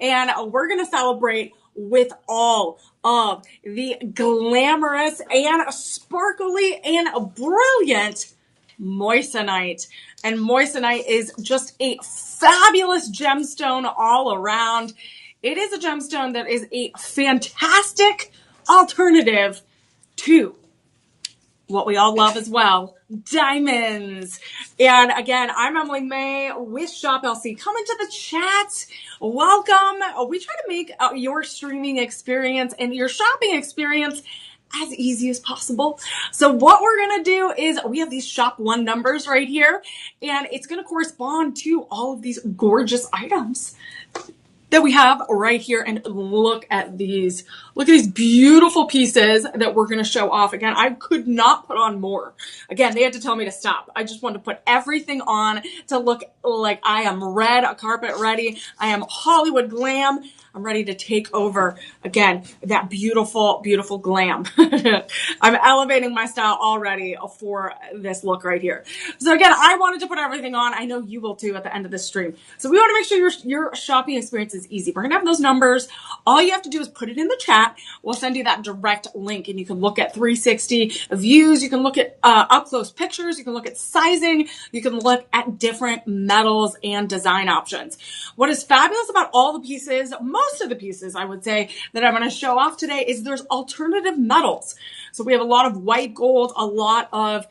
and we're going to celebrate with all of the glamorous and sparkly and brilliant Moissanite. And Moissanite is just a fabulous gemstone all around. It is a gemstone that is a fantastic alternative to what we all love as well, diamonds. And again, I'm Emily Mae with Shop LC. Come into the chat. Welcome. We try to make your streaming experience and your shopping experience as easy as possible. So what we're going to do is we have these shop one numbers right here, and it's going to correspond to all of these gorgeous items that we have right here. And look at these beautiful pieces that we're going to show off. Again, I could not put on more. Again, they had to tell me to stop. I just wanted to put everything on to look like I am red carpet ready. I am Hollywood glam. I'm ready to take over, again, that beautiful, beautiful glam. I'm elevating my style already for this look right here. So again, I wanted to put everything on. I know you will too at the end of this stream. So we want to make sure your shopping experience is easy. We're going to have those numbers. All you have to do is put it in the chat. We'll send you that direct link, and you can look at 360 views. You can look at up-close pictures. You can look at sizing. You can look at different metals and design options. What is fabulous about all the pieces, most of the pieces, I would say, that I'm going to show off today is there's alternative metals. So we have a lot of white gold, a lot of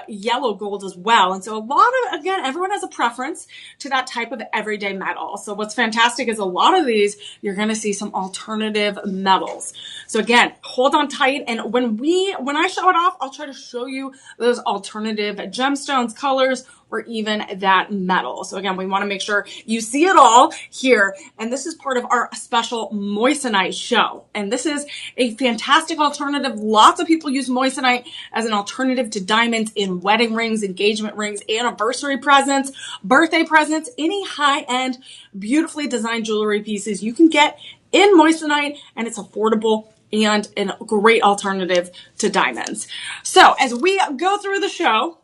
yellow gold as well. And so a lot of, again, everyone has a preference to that type of everyday metal. So what's fantastic is a lot of these, you're going to see some alternative metals. So again, hold on tight. And when I show it off, I'll try to show you those alternative gemstones, colors, or even that metal. So again, we want to make sure you see it all here. And this is part of our special Moissanite show. And this is a fantastic alternative. Lots of people use Moissanite as an alternative to diamonds in wedding rings, engagement rings, anniversary presents, birthday presents, any high-end, beautifully designed jewelry pieces you can get in Moissanite, and it's affordable and a great alternative to diamonds. So as we go through the show,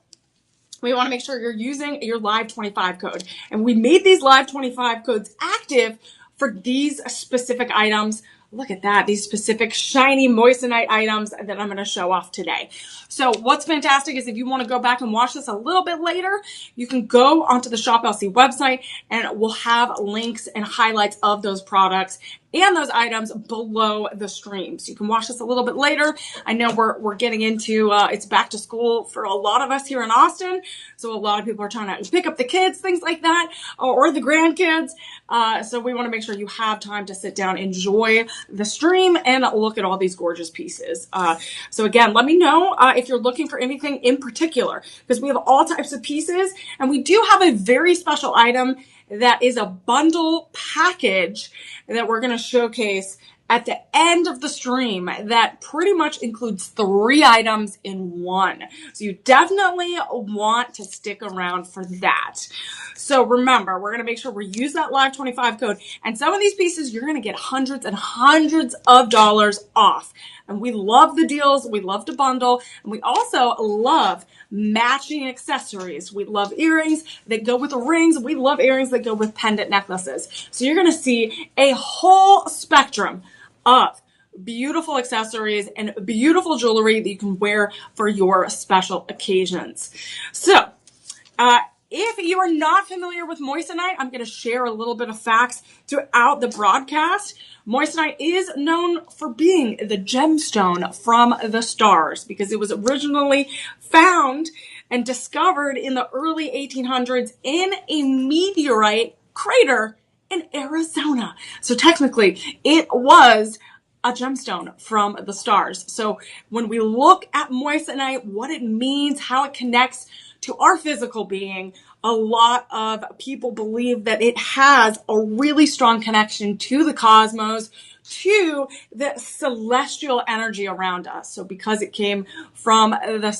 we want to make sure you're using your Live 25 code. And we made these Live 25 codes active for these specific items. Look at that, these specific shiny Moissanite items that I'm going to show off today. So what's fantastic is if you want to go back and watch this a little bit later, you can go onto the Shop LC website, and we'll have links and highlights of those products and those items below the stream. So you can watch this a little bit later. I know we're getting into, it's back to school for a lot of us here in Austin. So a lot of people are trying to pick up the kids, things like that, or the grandkids. So we want to make sure you have time to sit down, enjoy the stream, and look at all these gorgeous pieces. So again, let me know if you're looking for anything in particular, because we have all types of pieces, and we do have a very special item that is a bundle package that we're going to showcase at the end of the stream that pretty much includes 3 items in one. So you definitely want to stick around for that. So remember, we're going to make sure we use that Live 25 code. And some of these pieces, you're going to get hundreds and hundreds of dollars off. And we love the deals. We love to bundle. And we also love matching accessories. We love earrings that go with the rings. We love earrings that go with pendant necklaces. So you're going to see a whole spectrum of beautiful accessories and beautiful jewelry that you can wear for your special occasions. So, if you are not familiar with Moissanite, I'm going to share a little bit of facts throughout the broadcast. Moissanite is known for being the gemstone from the stars because it was originally found and discovered in the early 1800s in a meteorite crater in Arizona. So technically, it was a gemstone from the stars. So when we look at Moissanite, what it means, how it connects to our physical being, a lot of people believe that it has a really strong connection to the cosmos, to the celestial energy around us. So because it came from the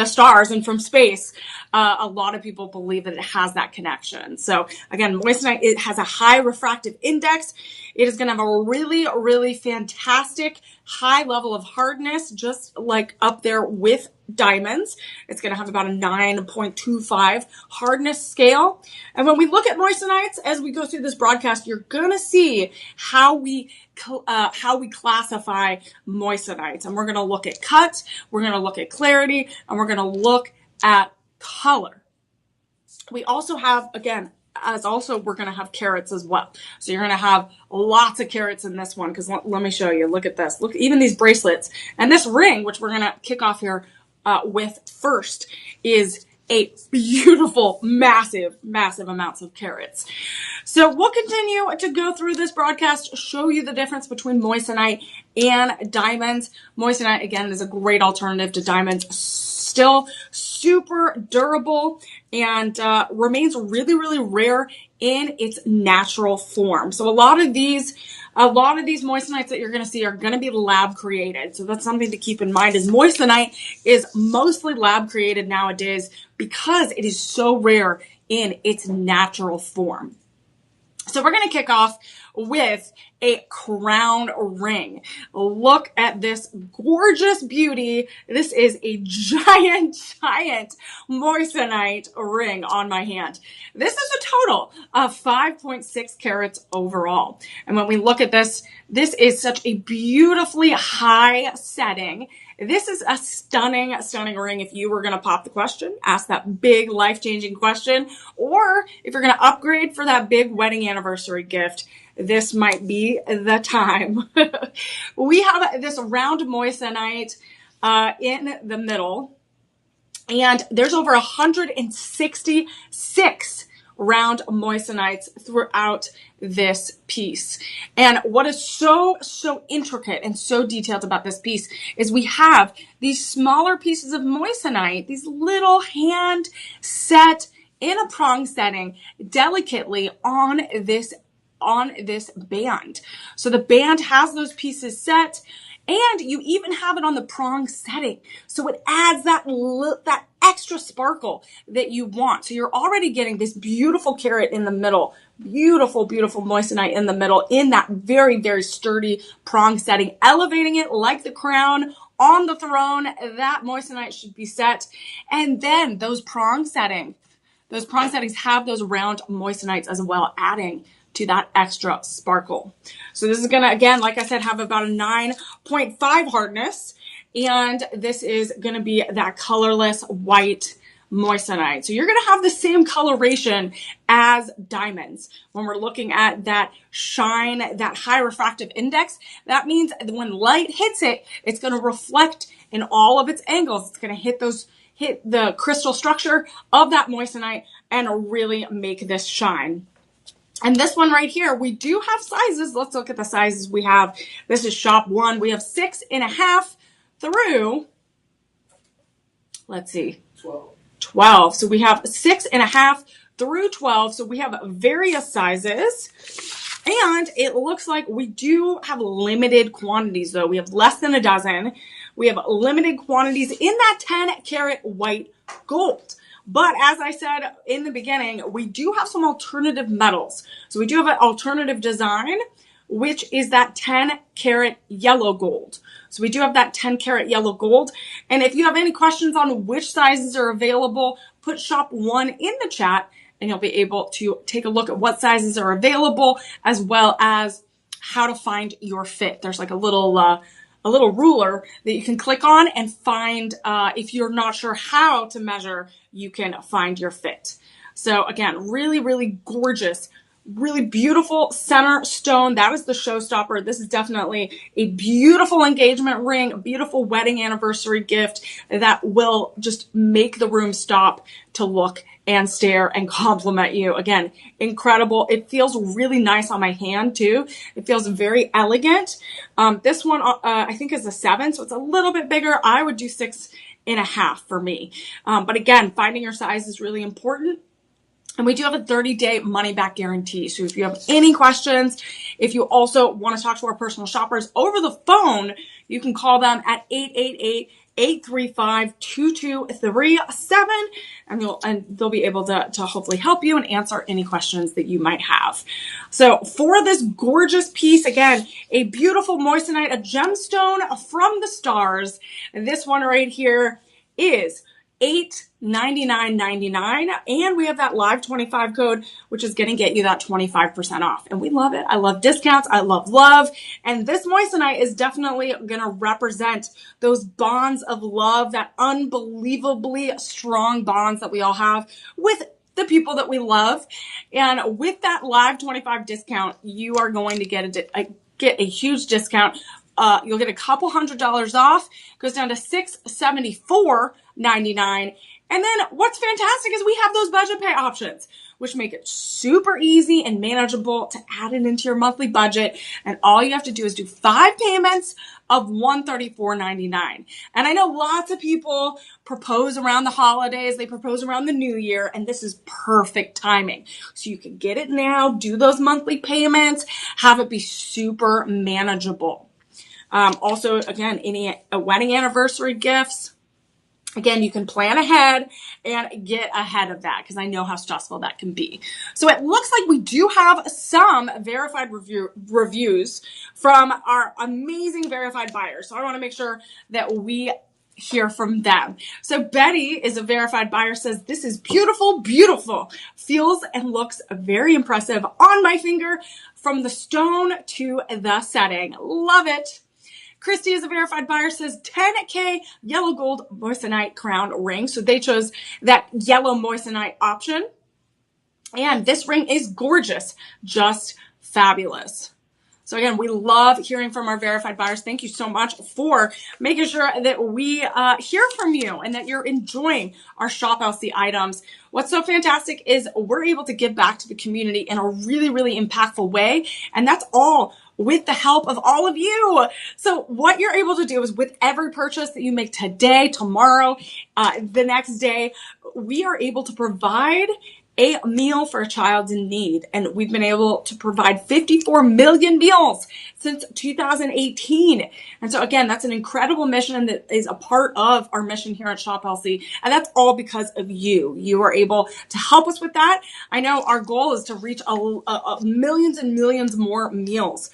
stars and from space, a lot of people believe that it has that connection. So again, Moissanite, it has a high refractive index. It is going to have a really, really fantastic high level of hardness, just like up there with diamonds. It's going to have about a 9.25 hardness scale. And when we look at moissanites, as we go through this broadcast, you're going to see how we classify moissanites. And we're going to look at cut, we're going to look at clarity, and we're going to look at color. We also have, again, we're going to have carats as well. So you're going to have lots of carats in this one, because let me show you. Look at this. Look, even these bracelets and this ring, which we're going to kick off here with first, is a beautiful, massive amounts of carats. So we'll continue to go through this broadcast, show you the difference between moissanite and diamonds. Moissanite, again, is a great alternative to diamonds. Still super durable and remains really, really rare in its natural form. So a lot of these moissanites that you're going to see are going to be lab created. So that's something to keep in mind, is moissanite is mostly lab created nowadays because it is so rare in its natural form. So we're going to kick off with a crown ring. Look at this gorgeous beauty. This is a giant moissanite ring on my hand. This is a total of 5.6 carats overall. And when we look at this, this is such a beautifully high setting. This is a stunning ring. If you were going to pop the question, ask that big life-changing question, or if you're going to upgrade for that big wedding anniversary gift, this might be the time. We have this round moissanite in the middle, and there's over 166 round moissanites throughout this piece. And what is so intricate and so detailed about this piece is we have these smaller pieces of moissanite, these little hand set in a prong setting delicately on this band. So the band has those pieces set, and you even have it on the prong setting. So it adds that extra sparkle that you want. So you're already getting this beautiful carat in the middle, beautiful moissanite in the middle in that very, very sturdy prong setting, elevating it like the crown on the throne. That moissanite should be set. And then those prong settings have those round moissanites as well, adding to that extra sparkle. So this is going to, again, like I said, have about a 9.5 hardness. And this is going to be that colorless white moissanite. So you're going to have the same coloration as diamonds. When we're looking at that shine, that high refractive index, that means when light hits it, it's going to reflect in all of its angles. It's going to hit the crystal structure of that moissanite and really make this shine. And this one right here, we do have sizes. Let's look at the sizes we have. This is shop 1. We have 6.5 through, let's see, 12. So we have 6.5 through 12. So we have various sizes. And it looks like we do have limited quantities, though. We have less than a dozen. We have limited quantities in that 10 karat white gold. But as I said in the beginning, we do have some alternative metals. So we do have an alternative design, which is that 10 karat yellow gold. So we do have that 10 karat yellow gold. And if you have any questions on which sizes are available, put shop 1 in the chat and you'll be able to take a look at what sizes are available, as well as how to find your fit. There's like a little ruler that you can click on and find, if you're not sure how to measure, you can find your fit. So again, really, really gorgeous, really beautiful center stone. That is the showstopper. This is definitely a beautiful engagement ring, a beautiful wedding anniversary gift that will just make the room stop to look and stare and compliment you. Again, incredible. It feels really nice on my hand too. It feels very elegant. This one, I think is a 7, so it's a little bit bigger. I would do 6.5 for me. But again, finding your size is really important. And we do have a 30-day money-back guarantee. So if you have any questions, if you also want to talk to our personal shoppers over the phone, you can call them at 888-835-2237, and they'll be able to hopefully help you and answer any questions that you might have. So for this gorgeous piece, again, a beautiful moissanite, a gemstone from the stars. And this one right here is $899.99, and we have that live 25 code, which is going to get you that 25% off. And we love it. I love discounts. I love. And this moissanite is definitely going to represent those bonds of love, that unbelievably strong bonds that we all have with the people that we love. And with that live 25 discount, you are going to get a huge discount. You'll get a couple $100 off. Goes down to $674.99. And then what's fantastic is we have those budget pay options, which make it super easy and manageable to add it into your monthly budget. And all you have to do is do 5 payments of $134.99. And I know lots of people propose around the holidays. They propose around the new year, and this is perfect timing. So you can get it now, do those monthly payments, have it be super manageable. Also, again, any wedding anniversary gifts, again, you can plan ahead and get ahead of that because I know how stressful that can be. So it looks like we do have some verified reviews from our amazing verified buyers. So I want to make sure that we hear from them. So Betty is a verified buyer, says, "This is beautiful, beautiful. Feels and looks very impressive on my finger from the stone to the setting. Love it." Christy is a verified buyer, says 10K yellow gold moissanite crown ring. So they chose that yellow moissanite option. And this ring is gorgeous, just fabulous. So again, we love hearing from our verified buyers. Thank you so much for making sure that we hear from you and that you're enjoying our Shop LC items. What's so fantastic is we're able to give back to the community in a really, really impactful way. And that's all with the help of all of you. So what you're able to do is with every purchase that you make today, tomorrow, the next day, we are able to provide a meal for a child in need. And we've been able to provide 54 million meals since 2018. And so again, that's an incredible mission that is a part of our mission here at Shop LC. And that's all because of you. You are able to help us with that. I know our goal is to reach millions and millions more meals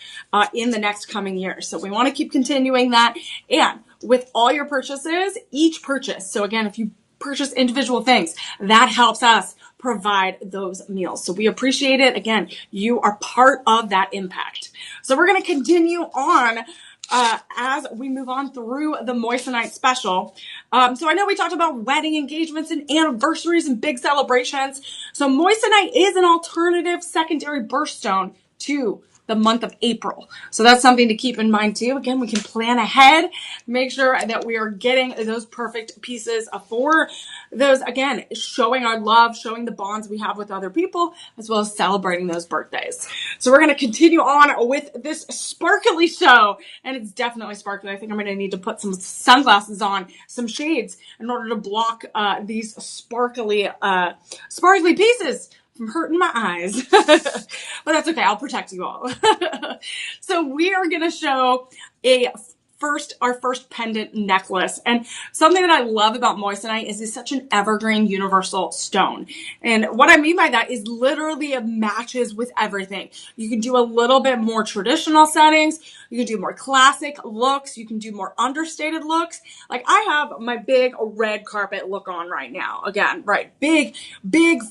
in the next coming years. So we want to keep continuing that. And with all your purchases, each purchase. So again, if you purchase individual things, that helps us provide those meals. So we appreciate it. Again, you are part of that impact. So we're going to continue on as we move on through the moissanite special. So I know we talked about wedding engagements and anniversaries and big celebrations. So moissanite is an alternative secondary birthstone to the month of April. So that's something to keep in mind too. Again, we can plan ahead, make sure that we are getting those perfect pieces for those, again, showing our love, showing the bonds we have with other people, as well as celebrating those birthdays. So we're going to continue on with this sparkly show, and it's definitely sparkly. I think I'm going to need to put some sunglasses on, some shades in order to block these sparkly pieces from hurting my eyes. But that's okay. I'll protect you all. So we are going to show our first pendant necklace. And something that I love about moissanite is it's such an evergreen universal stone. And what I mean by that is literally it matches with everything. You can do a little bit more traditional settings. You can do more classic looks. You can do more understated looks. Like I have my big red carpet look on right now. Again, right. Big,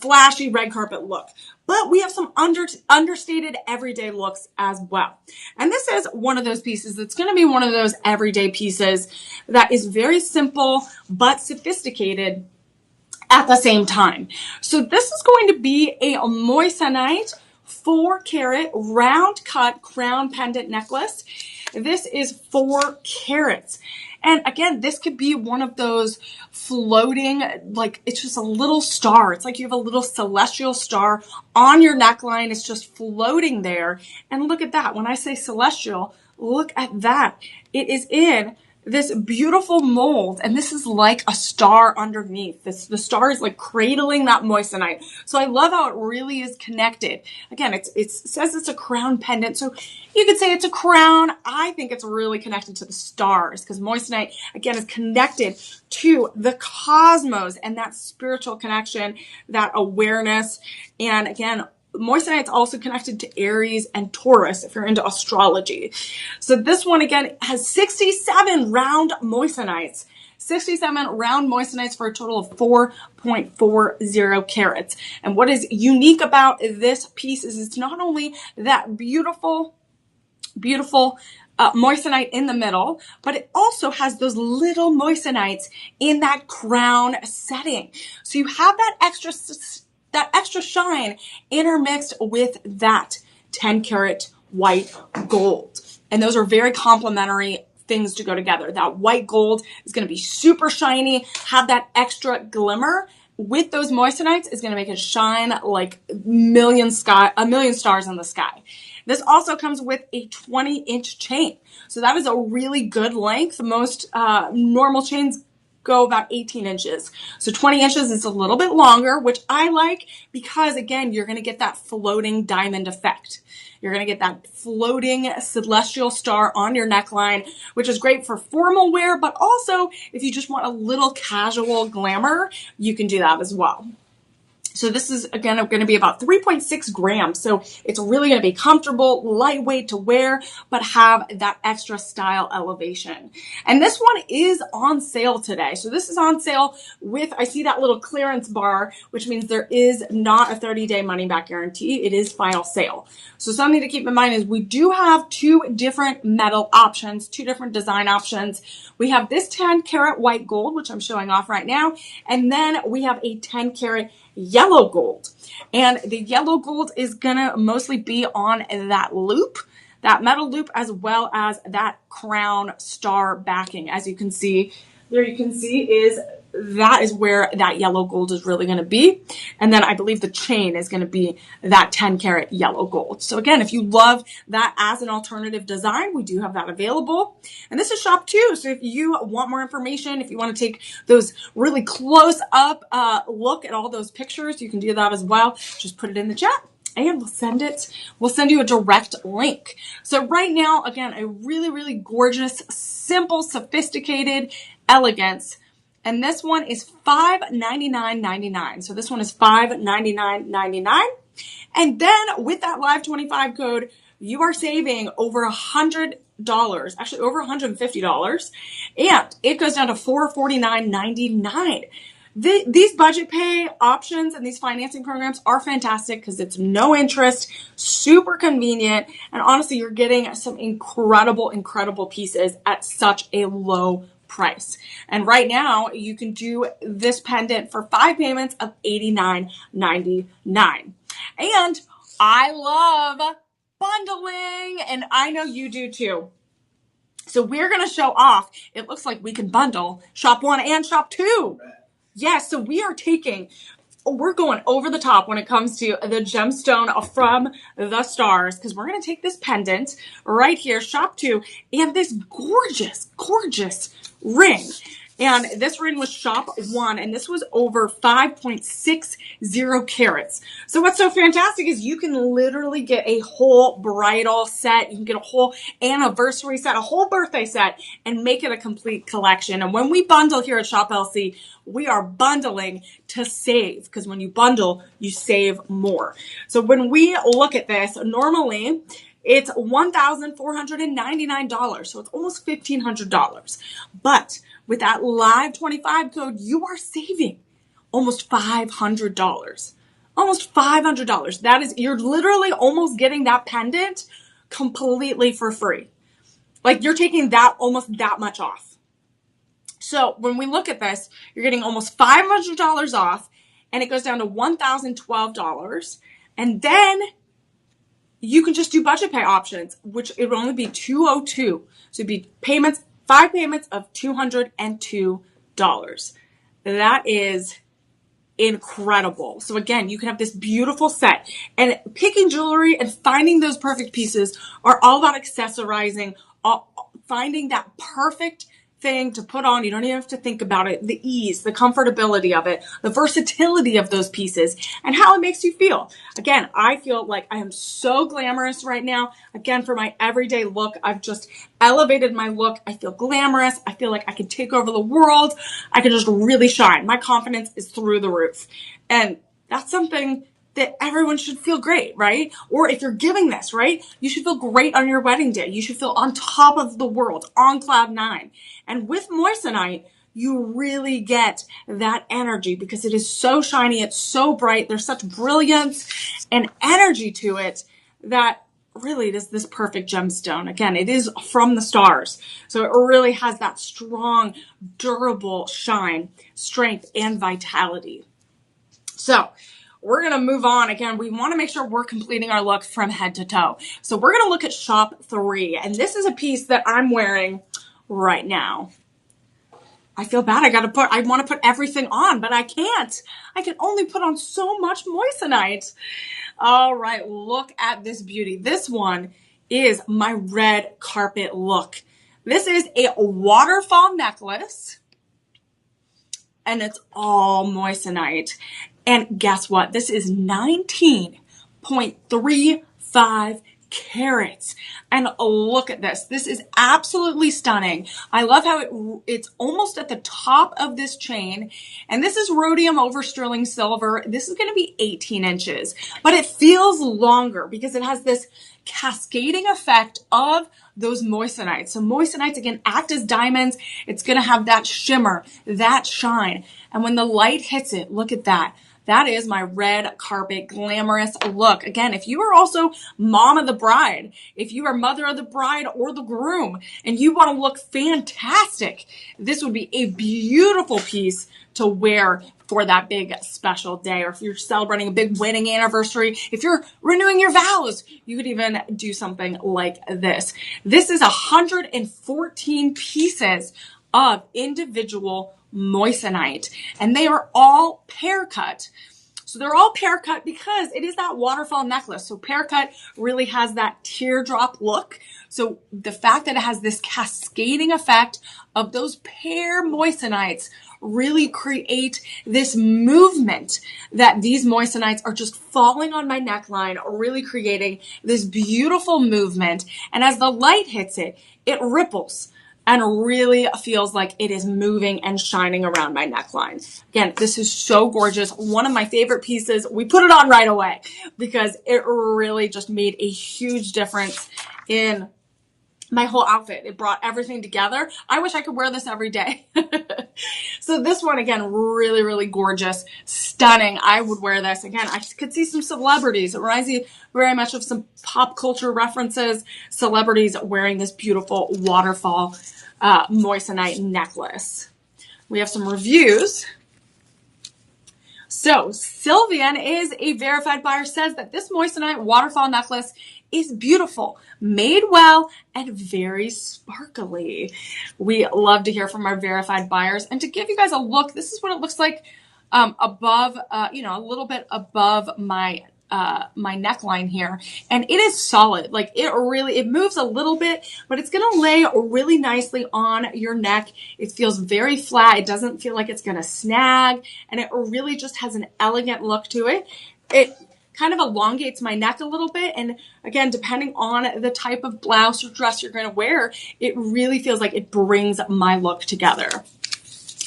flashy red carpet look. But we have some understated everyday looks as well. And this is one of those pieces that's going to be one of those everyday pieces that is very simple but sophisticated at the same time. So this is going to be a moissanite 4-carat round cut crown pendant necklace. This is 4 carats. And again, this could be one of those floating, like it's just a little star. It's like you have a little celestial star on your neckline. It's just floating there. And look at that. When I say celestial, look at that. It is in this beautiful mold, and this is like a star underneath. The star is like cradling that moissanite. So I love how it really is connected. Again, it says it's a crown pendant, so you could say it's a crown. I think it's really connected to the stars because moissanite, again, is connected to the cosmos and that spiritual connection, that awareness. And again, moissanite is also connected to Aries and Taurus if you're into astrology. So this one, again, has 67 round moissanites 67 round moissanites for a total of 4.40 carats. And what is unique about this piece is it's not only that beautiful moissanite in the middle, but it also has those little moissanites in that crown setting. So you have that extra shine intermixed with that 10 karat white gold. And those are very complementary things to go together. That white gold is going to be super shiny, have that extra glimmer. With those moissanites, is going to make it shine like a million stars in the sky. This also comes with a 20-inch chain. So that is a really good length. Most normal chains go about 18 inches. So 20 inches is a little bit longer, which I like because, again, you're going to get that floating diamond effect. You're going to get that floating celestial star on your neckline, which is great for formal wear, but also if you just want a little casual glamour, you can do that as well. So this is, again, going to be about 3.6 grams. So it's really going to be comfortable, lightweight to wear, but have that extra style elevation. And this one is on sale today. So this is on sale with, I see that little clearance bar, which means there is not a 30-day money-back guarantee. It is final sale. So something to keep in mind is we do have two different metal options, two different design options. We have this 10 karat white gold, which I'm showing off right now. And then we have a 10 karat yellow gold. And the yellow gold is gonna mostly be on that loop, that metal loop, as well as that crown star backing. As you can see, there you can see that is where that yellow gold is really going to be. And then I believe the chain is going to be that 10 karat yellow gold. So again, if you love that as an alternative design, we do have that available. And this is shop 2. So if you want more information, if you want to take those really close up look at all those pictures, you can do that as well. Just put it in the chat and we'll send you a direct link. So right now, again, a really, really gorgeous, simple, sophisticated elegance. And this one is $599.99. So this one is $599.99. And then with that Live 25 code, you are saving over $100, actually over $150. And it goes down to $449.99. These budget pay options and these financing programs are fantastic because it's no interest, super convenient, and honestly, you're getting some incredible, incredible pieces at such a low price. And right now, you can do this pendant for 5 payments of $89.99. And I love bundling, and I know you do too. So we're going to show off. It looks like we can bundle shop 1 and shop 2. Yes, so we're going over the top when it comes to the gemstone from the stars, because we're going to take this pendant right here, shop 2, and this gorgeous, gorgeous ring. And this ring was shop 1, and this was over 5.60 carats. So what's so fantastic is you can literally get a whole bridal set. You can get a whole anniversary set, a whole birthday set, and make it a complete collection. And when we bundle here at Shop LC, we are bundling to save, because when you bundle, you save more. So when we look at this, normally it's $1,499. So it's almost $1,500. But with that Live 25 code, you are saving almost $500. Almost $500. That is, you're literally almost getting that pendant completely for free. Like, you're taking that almost that much off. So when we look at this, you're getting almost $500 off, and it goes down to $1,012. And then you can just do budget pay options, which it would only be $202. So it'd be payments, 5 payments of $202. That is incredible. So again, you can have this beautiful set, and picking jewelry and finding those perfect pieces are all about accessorizing, finding that perfect thing to put on. You don't even have to think about it. The ease, the comfortability of it, the versatility of those pieces, and how it makes you feel. Again, I feel like I am so glamorous right now. Again, for my everyday look, I've just elevated my look. I feel glamorous. I feel like I can take over the world. I can just really shine. My confidence is through the roof. And that's something that everyone should feel great, right? Or if you're giving this, right, you should feel great on your wedding day. You should feel on top of the world, on cloud 9. And with Moissanite, you really get that energy because it is so shiny. It's so bright. There's such brilliance and energy to it that really it is this perfect gemstone. Again, it is from the stars. So it really has that strong, durable shine, strength, and vitality. So we're going to move on. Again, we want to make sure we're completing our look from head to toe. So we're going to look at shop 3. And this is a piece that I'm wearing right now. I feel bad. I want to put everything on, but I can't. I can only put on so much moissanite. All right, look at this beauty. This one is my red carpet look. This is a waterfall necklace, and it's all moissanite. And guess what? This is 19.35 carats. And look at this. This is absolutely stunning. I love how it's almost at the top of this chain. And this is rhodium over sterling silver. This is going to be 18 inches, but it feels longer because it has this cascading effect of those moissanites. So moissanites, again, act as diamonds. It's going to have that shimmer, that shine. And when the light hits it, look at that. That is my red carpet glamorous look. Again, if you are also mom of the bride, if you are mother of the bride or the groom, and you want to look fantastic, this would be a beautiful piece to wear for that big special day. Or if you're celebrating a big wedding anniversary, if you're renewing your vows, you could even do something like this. This is 114 pieces of individual moissanite, and they are all pear cut. So they're all pear cut because it is that waterfall necklace. So pear cut really has that teardrop look. So the fact that it has this cascading effect of those pear moissanites really create this movement that these moissanites are just falling on my neckline, really creating this beautiful movement. And as the light hits it, it ripples and really feels like it is moving and shining around my neckline. Again, this is so gorgeous. One of my favorite pieces. We put it on right away because it really just made a huge difference in my whole outfit. It brought everything together. I wish I could wear this every day. So this one, again, really, really gorgeous, stunning. I would wear this. Again, I could see some celebrities. It reminds me very much of some pop culture references. Celebrities wearing this beautiful waterfall moissanite necklace. We have some reviews. So Sylvian is a verified buyer, says that this moissanite waterfall necklace is beautiful, made well, and very sparkly. We love to hear from our verified buyers. And to give you guys a look, this is what it looks like above, a little bit above my neckline here. And it is solid. Like it moves a little bit, but it's going to lay really nicely on your neck. It feels very flat. It doesn't feel like it's going to snag. And it really just has an elegant look to it. It kind of elongates my neck a little bit. And again, depending on the type of blouse or dress you're going to wear, it really feels like it brings my look together.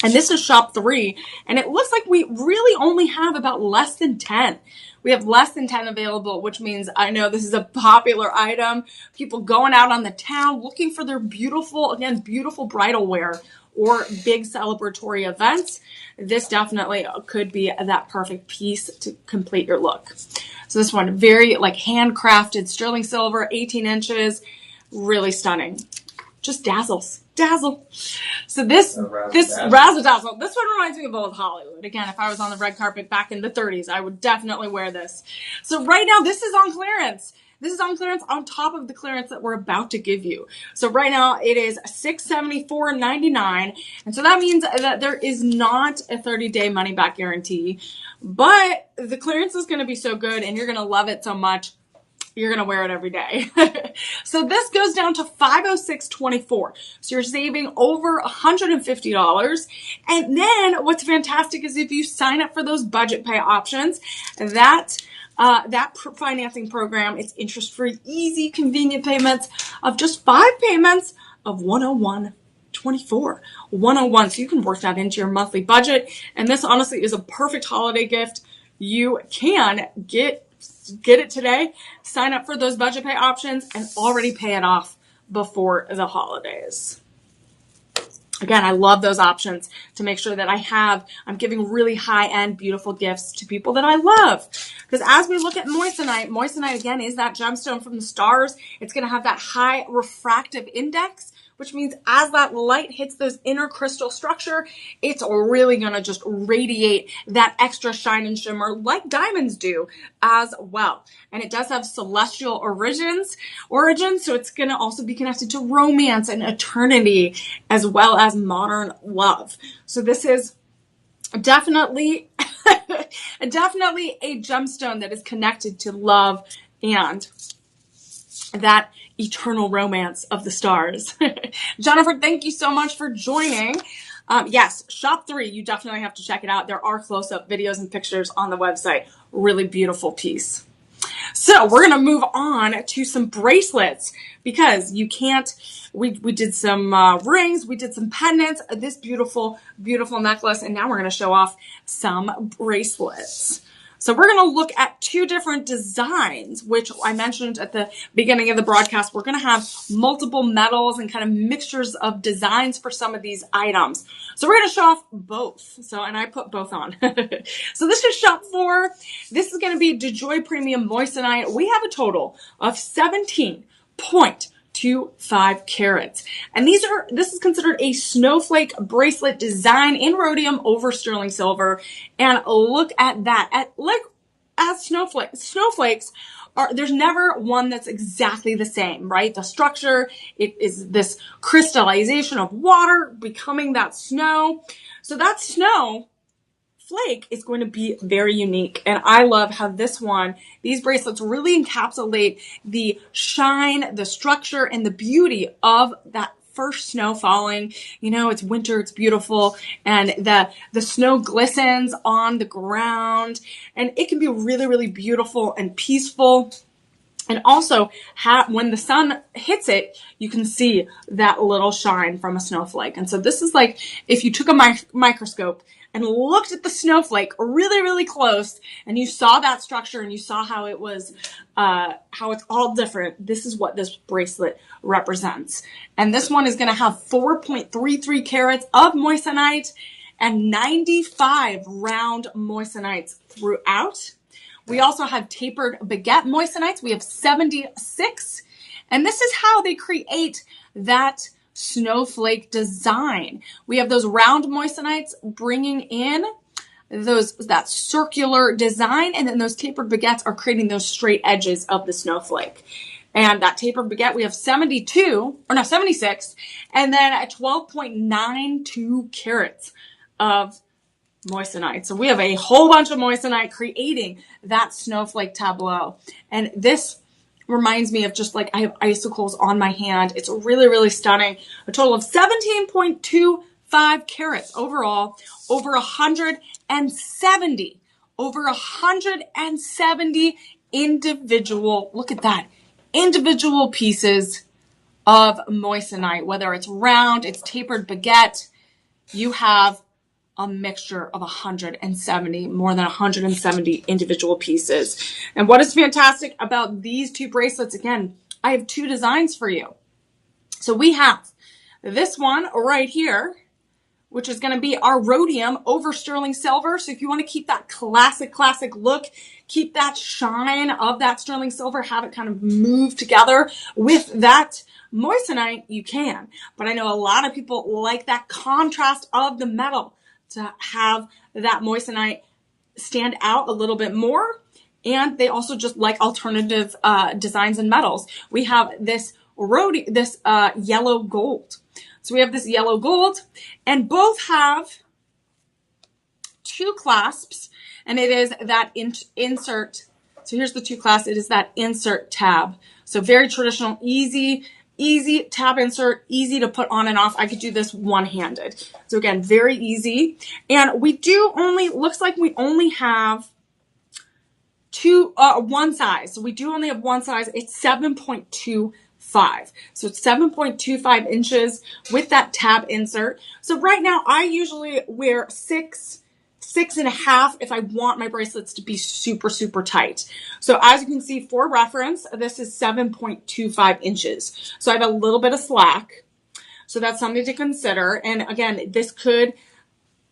And this is shop 3. And it looks like we really only have about less than 10. We have less than 10 available, which means I know this is a popular item. People going out on the town looking for their beautiful bridal wear or big celebratory events. This definitely could be that perfect piece to complete your look. So this one, very like handcrafted sterling silver, 18 inches, really stunning. Just dazzles. Dazzle. So this razzle dazzle. This one reminds me of old Hollywood. Again, if I was on the red carpet back in the 30s, I would definitely wear this. So right now, this is on clearance. This is on clearance on top of the clearance that we're about to give you. So right now it is $674.99. And so that means that there is not a 30-day money back guarantee, but the clearance is going to be so good and you're going to love it so much. You're going to wear it every day. So this goes down to $506.24. So you're saving over $150. And then what's fantastic is if you sign up for those budget pay options, that financing program, it's interest-free, easy, convenient payments of just 5 payments of $101.24. 101. So you can work that into your monthly budget. And this honestly is a perfect holiday gift. You can get it today, sign up for those budget pay options, and already pay it off before the holidays. Again, I love those options to make sure that I'm giving really high-end, beautiful gifts to people that I love. Because as we look at moissanite, moissanite again is that gemstone from the stars. It's going to have that high refractive index, which means as that light hits those inner crystal structure, it's really going to just radiate that extra shine and shimmer like diamonds do as well. And it does have celestial origins, so it's going to also be connected to romance and eternity as well as modern love. So this is definitely definitely a gemstone that is connected to love and that eternal romance of the stars. Jennifer, thank you so much for joining. Yes, shop 3, you definitely have to check it out. There are close-up videos and pictures on the website. Really beautiful piece. So we're going to move on to some bracelets because we did some rings, we did some pendants, this beautiful, beautiful necklace, and now we're going to show off some bracelets. So we're going to look at 2 different designs, which I mentioned at the beginning of the broadcast. We're going to have multiple metals and kind of mixtures of designs for some of these items. So we're going to show off both. And I put both on. So this is shop 4. This is going to be DeJoy Premium Moissanite. We have a total of 17.25 carats. And this is considered a snowflake bracelet design in rhodium over sterling silver. And look at that. As snowflakes there's never one that's exactly the same, right? The structure, it is this crystallization of water becoming that snow. So that snow flake is going to be very unique. And I love how these bracelets really encapsulate the shine, the structure, and the beauty of that first snow falling. It's winter, it's beautiful, and the snow glistens on the ground, and it can be really, really beautiful and peaceful. And also, when the sun hits it, you can see that little shine from a snowflake. And so this is like if you took a microscope and looked at the snowflake really, really close, and you saw that structure and you saw how it's all different. This is what this bracelet represents. And this one is going to have 4.33 carats of moissanite and 95 round moissanites throughout. We also have tapered baguette moissanites. We have 76. And this is how they create that snowflake design. We have those round moissanites bringing in that circular design, and then those tapered baguettes are creating those straight edges of the snowflake. And that tapered baguette, we have 76, and then at 12.92 carats of moissanite. So we have a whole bunch of moissanite creating that snowflake tableau. And this reminds me of just like I have icicles on my hand. It's really, really stunning. A total of 17.25 carats overall, over 170 individual, look at that, individual pieces of moissanite, whether it's round, it's tapered baguette, you have a mixture of more than 170 individual pieces. And what is fantastic about these 2 bracelets, again, I have 2 designs for you. So we have this one right here, which is going to be our rhodium over sterling silver. So if you want to keep that classic look, keep that shine of that sterling silver, have it kind of move together with that moissanite, you can. But I know a lot of people like that contrast of the metal to have that moissanite stand out a little bit more. And they also just like alternative designs and metals. We have this yellow gold. So we have this yellow gold, and both have 2 clasps, and it is that insert. So here's the 2 clasps. It is that insert tab. So very traditional, easy tab insert, easy to put on and off. I could do this one-handed. So again, very easy. And looks like we only have one size. So we do only have one size. It's 7.25. So it's 7.25 inches with that tab insert. So right now I usually wear 6.5 if I want my bracelets to be super, super tight. So as you can see, for reference, this is 7.25 inches. So I have a little bit of slack. So that's something to consider. And again, this could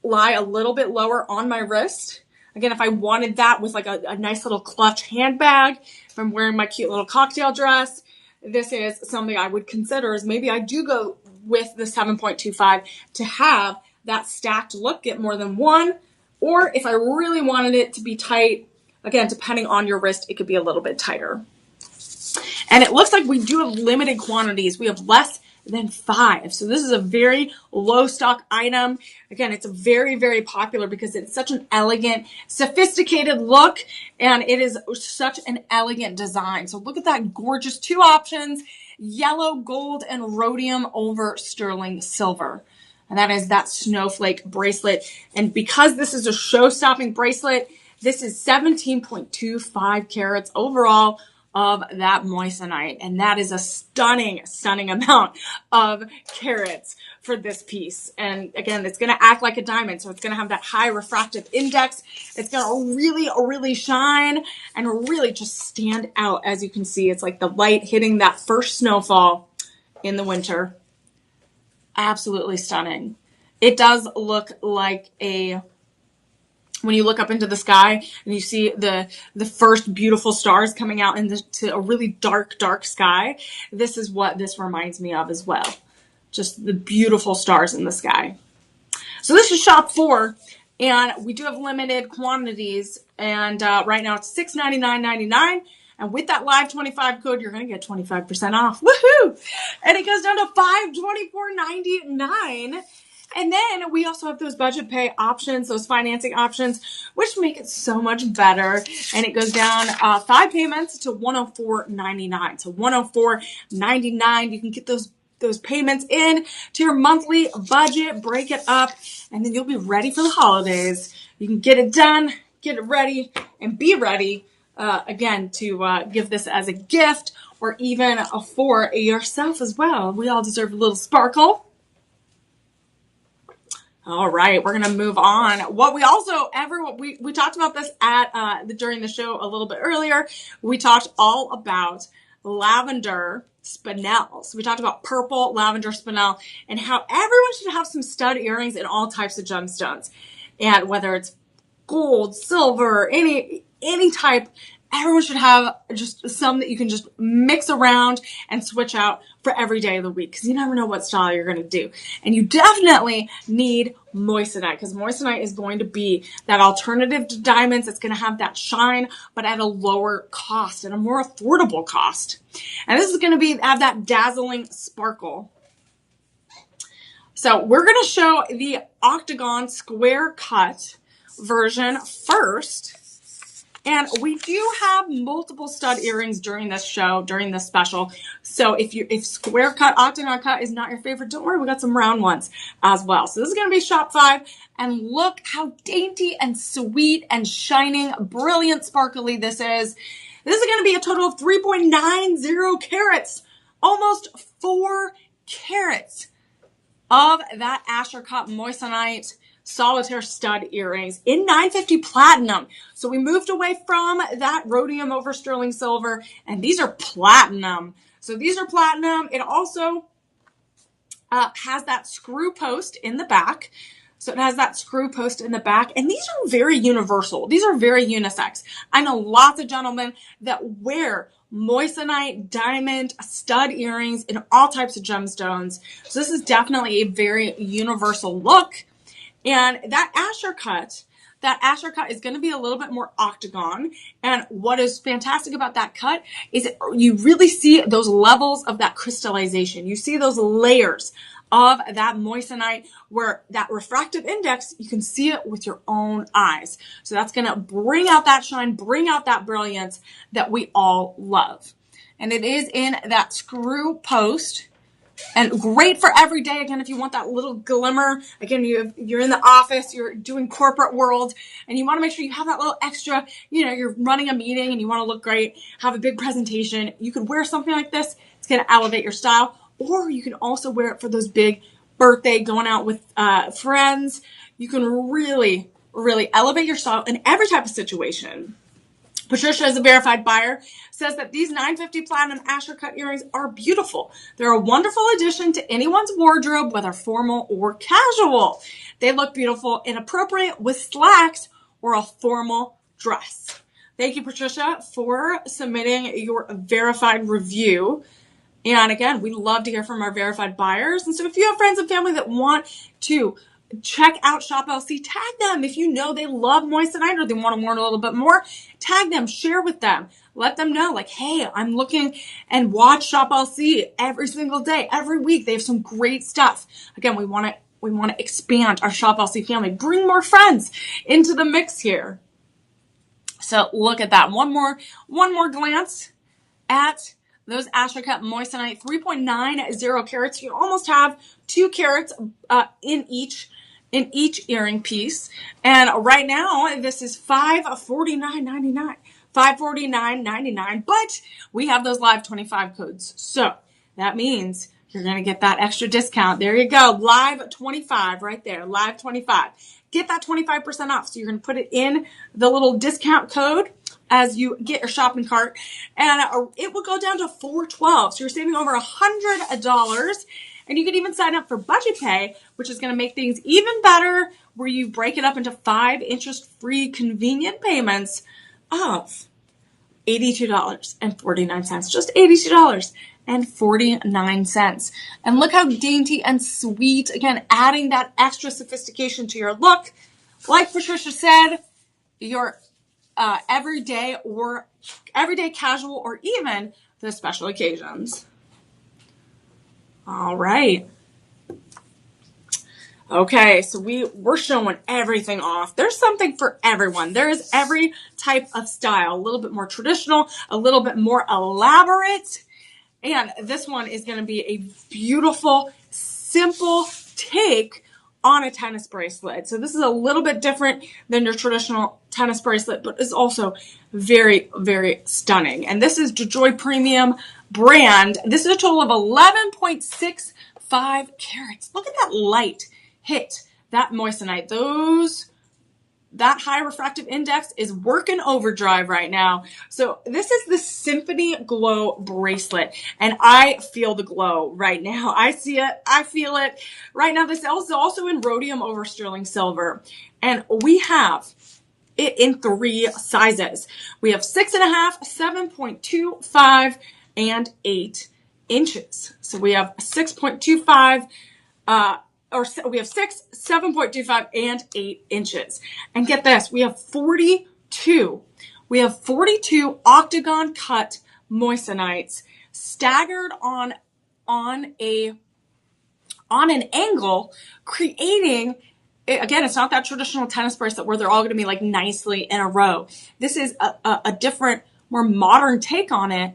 lie a little bit lower on my wrist. Again, if I wanted that with like a nice little clutch handbag, if I'm wearing my cute little cocktail dress, this is something I would consider, is maybe I do go with the 7.25 to have that stacked look, get more than one. Or if I really wanted it to be tight, again, depending on your wrist, it could be a little bit tighter. And it looks like we do have limited quantities. We have less than 5. So this is a very low stock item. Again, it's very, very popular because it's such an elegant, sophisticated look, and it is such an elegant design. So look at that gorgeous 2 options, yellow, gold, and rhodium over sterling silver. And that is that snowflake bracelet. And because this is a show-stopping bracelet, this is 17.25 carats overall of that moissanite. And that is a stunning, stunning amount of carats for this piece. And again, it's going to act like a diamond. So it's going to have that high refractive index. It's going to really, really shine and really just stand out. As you can see, it's like the light hitting that first snowfall in the winter. Absolutely stunning. It does look like when you look up into the sky and you see the first beautiful stars coming out into a really dark, dark sky, this is what this reminds me of as well. Just the beautiful stars in the sky. So this is shop 4, and we do have limited quantities, and right now it's $699.99. And with that live 25 code, you're going to get 25% off. Woohoo! And it goes down to $524.99. And then we also have those budget pay options, those financing options, which make it so much better. And it goes down 5 payments to $104.99. So $104.99. You can get those payments in to your monthly budget, break it up, and then you'll be ready for the holidays. You can get it done, get it ready, and be ready. Again, to give this as a gift or even for yourself as well. We all deserve a little sparkle. All right, we're going to move on. What we also we talked about this during the show a little bit earlier. We talked all about lavender spinel. So we talked about purple lavender spinel and how everyone should have some stud earrings in all types of gemstones. And whether it's gold, silver, any type, everyone should have just some that you can just mix around and switch out for every day of the week, because you never know what style you're going to do. And you definitely need moissanite, because moissanite is going to be that alternative to diamonds. It's going to have that shine, but at a lower cost and a more affordable cost. And this is going to have that dazzling sparkle. So we're going to show the octagon square cut version first. And we do have multiple stud earrings during this show, during this special. So if square cut, octagon cut is not your favorite, don't worry, we got some round ones as well. So this is going to be shop 5. And look how dainty and sweet and shining, brilliant, sparkly this is. This is going to be a total of 3.90 carats, almost 4 carats of that Asher cut moissanite solitaire stud earrings in 950 platinum. So we moved away from that rhodium over sterling silver, and these are platinum. So these are platinum. It also has that screw post in the back. So it has that screw post in the back, and these are very universal. These are very unisex. I know lots of gentlemen that wear moissanite, diamond, stud earrings in all types of gemstones. So this is definitely a very universal look. And that Asher cut is going to be a little bit more octagon. And what is fantastic about that cut is you really see those levels of that crystallization. You see those layers of that moissanite where that refractive index, you can see it with your own eyes. So that's going to bring out that shine, bring out that brilliance that we all love. And it is in that screw post. And great for every day. Again, if you want that little glimmer, again, you're in the office, you're doing corporate world, and you want to make sure you have that little extra, you're running a meeting and you want to look great, have a big presentation. You could wear something like this. It's going to elevate your style. Or you can also wear it for those big birthday, going out with friends. You can really, really elevate your style in every type of situation. Patricia is a verified buyer, says that these 950 platinum Asher cut earrings are beautiful. They're a wonderful addition to anyone's wardrobe, whether formal or casual. They look beautiful and appropriate with slacks or a formal dress. Thank you, Patricia, for submitting your verified review. And again, we love to hear from our verified buyers. And so if you have friends and family that want to check out Shop LC, tag them. If you know they love Moissanite or they want to learn a little bit more, tag them, share with them. Let them know, like, hey, I'm looking and watch Shop LC every single day, every week. They have some great stuff. Again, we want to expand our Shop LC family, bring more friends into the mix here. So look at that. One more glance at those Asher cut Moissanite 3.90 carats. You almost have 2 carats in each earring piece. And right now, this is $549.99. $549.99, but we have those live 25 codes. So that means you're going to get that extra discount. There you go. Live 25 right there. Live 25. Get that 25% off. So you're going to put it in the little discount code as you get your shopping cart, and it will go down to $412. So you're saving over $100. And you can even sign up for budget pay, which is going to make things even better, where you break it up into 5 interest-free convenient payments of $82.49. Just $82.49. And look how dainty and sweet. Again, adding that extra sophistication to your look. Like Patricia said, your everyday casual, or even the special occasions. All right. Okay, so we're showing everything off. There's something for everyone. There is every type of style, a little bit more traditional, a little bit more elaborate. And this one is going to be a beautiful, simple take on a tennis bracelet. So this is a little bit different than your traditional tennis bracelet, but it's also very, very stunning. And this is DeJoy Premium brand. This is a total of 11.65 carats. Look at that light hit that Moissanite. That high refractive index is working overdrive right now. So this is the Symphony Glow bracelet, and I feel the glow right now. I see it. I feel it right now. This is also in rhodium over sterling silver, and we have it in 3 sizes. We have 6.5, 7.25, and 8 inches. So we have 6.25, we have 6, 7.25, and 8 inches. And get this, we have 42 octagon cut Moissanites staggered on an angle, creating, again, it's not that traditional tennis bracelet where they're all going to be like nicely in a row. This is a different, more modern take on it,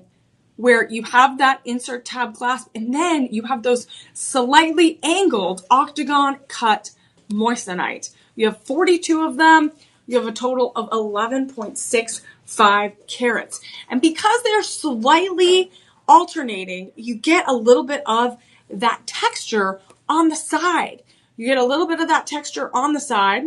where you have that insert tab clasp, and then you have those slightly angled octagon cut Moissanite. You have 42 of them. You have a total of 11.65 carats. And because they're slightly alternating, you get a little bit of that texture on the side. You get a little bit of that texture on the side.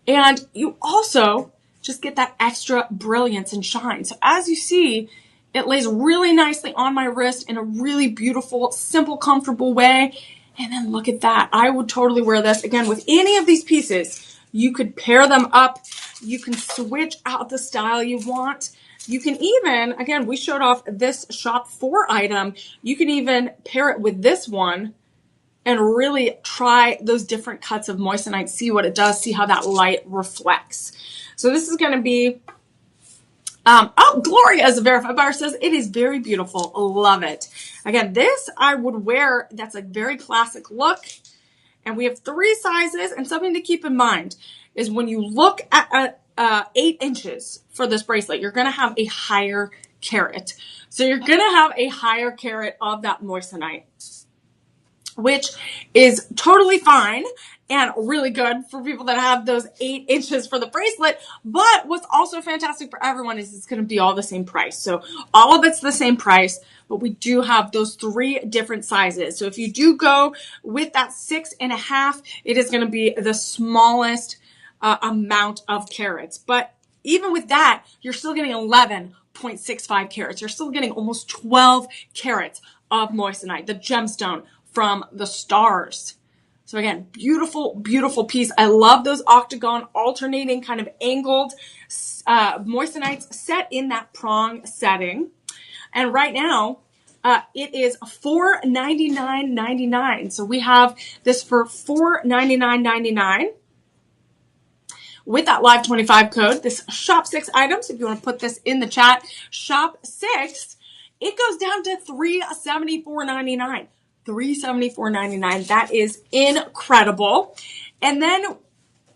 And you also just get that extra brilliance and shine. So as you see, it lays really nicely on my wrist in a really beautiful, simple, comfortable way. And then look at that. I would totally wear this. Again, with any of these pieces, you could pair them up. You can switch out the style you want. You can even, again, we showed off this Shop 4 item. You can even pair it with this one and really try those different cuts of Moissanite, see what it does, see how that light reflects. So this is going to be, Gloria as a verified buyer says, it is very beautiful. Love it. Again, this I would wear. That's a very classic look. And we have 3 sizes. And something to keep in mind is when you look at 8 inches for this bracelet, you're going to have a higher carat. So you're going to have a higher carat of that Moissanite, which is totally fine and really good for people that have those 8 inches for the bracelet. But what's also fantastic for everyone is it's going to be all the same price. So all of it's the same price, but we do have those 3 different sizes. So if you do go with that 6.5, it is going to be the smallest amount of carats. But even with that, you're still getting 11.65 carats. You're still getting almost 12 carats of moissanite, the gemstone from the stars. So again, beautiful, beautiful piece. I love those octagon alternating kind of angled moissanites set in that prong setting. And right now, it is $499.99. So we have this for $499.99 with that Live 25 code. This shop 6 items, if you want to put this in the chat, shop 6, it goes down to $374.99. $374.99. That is incredible. And then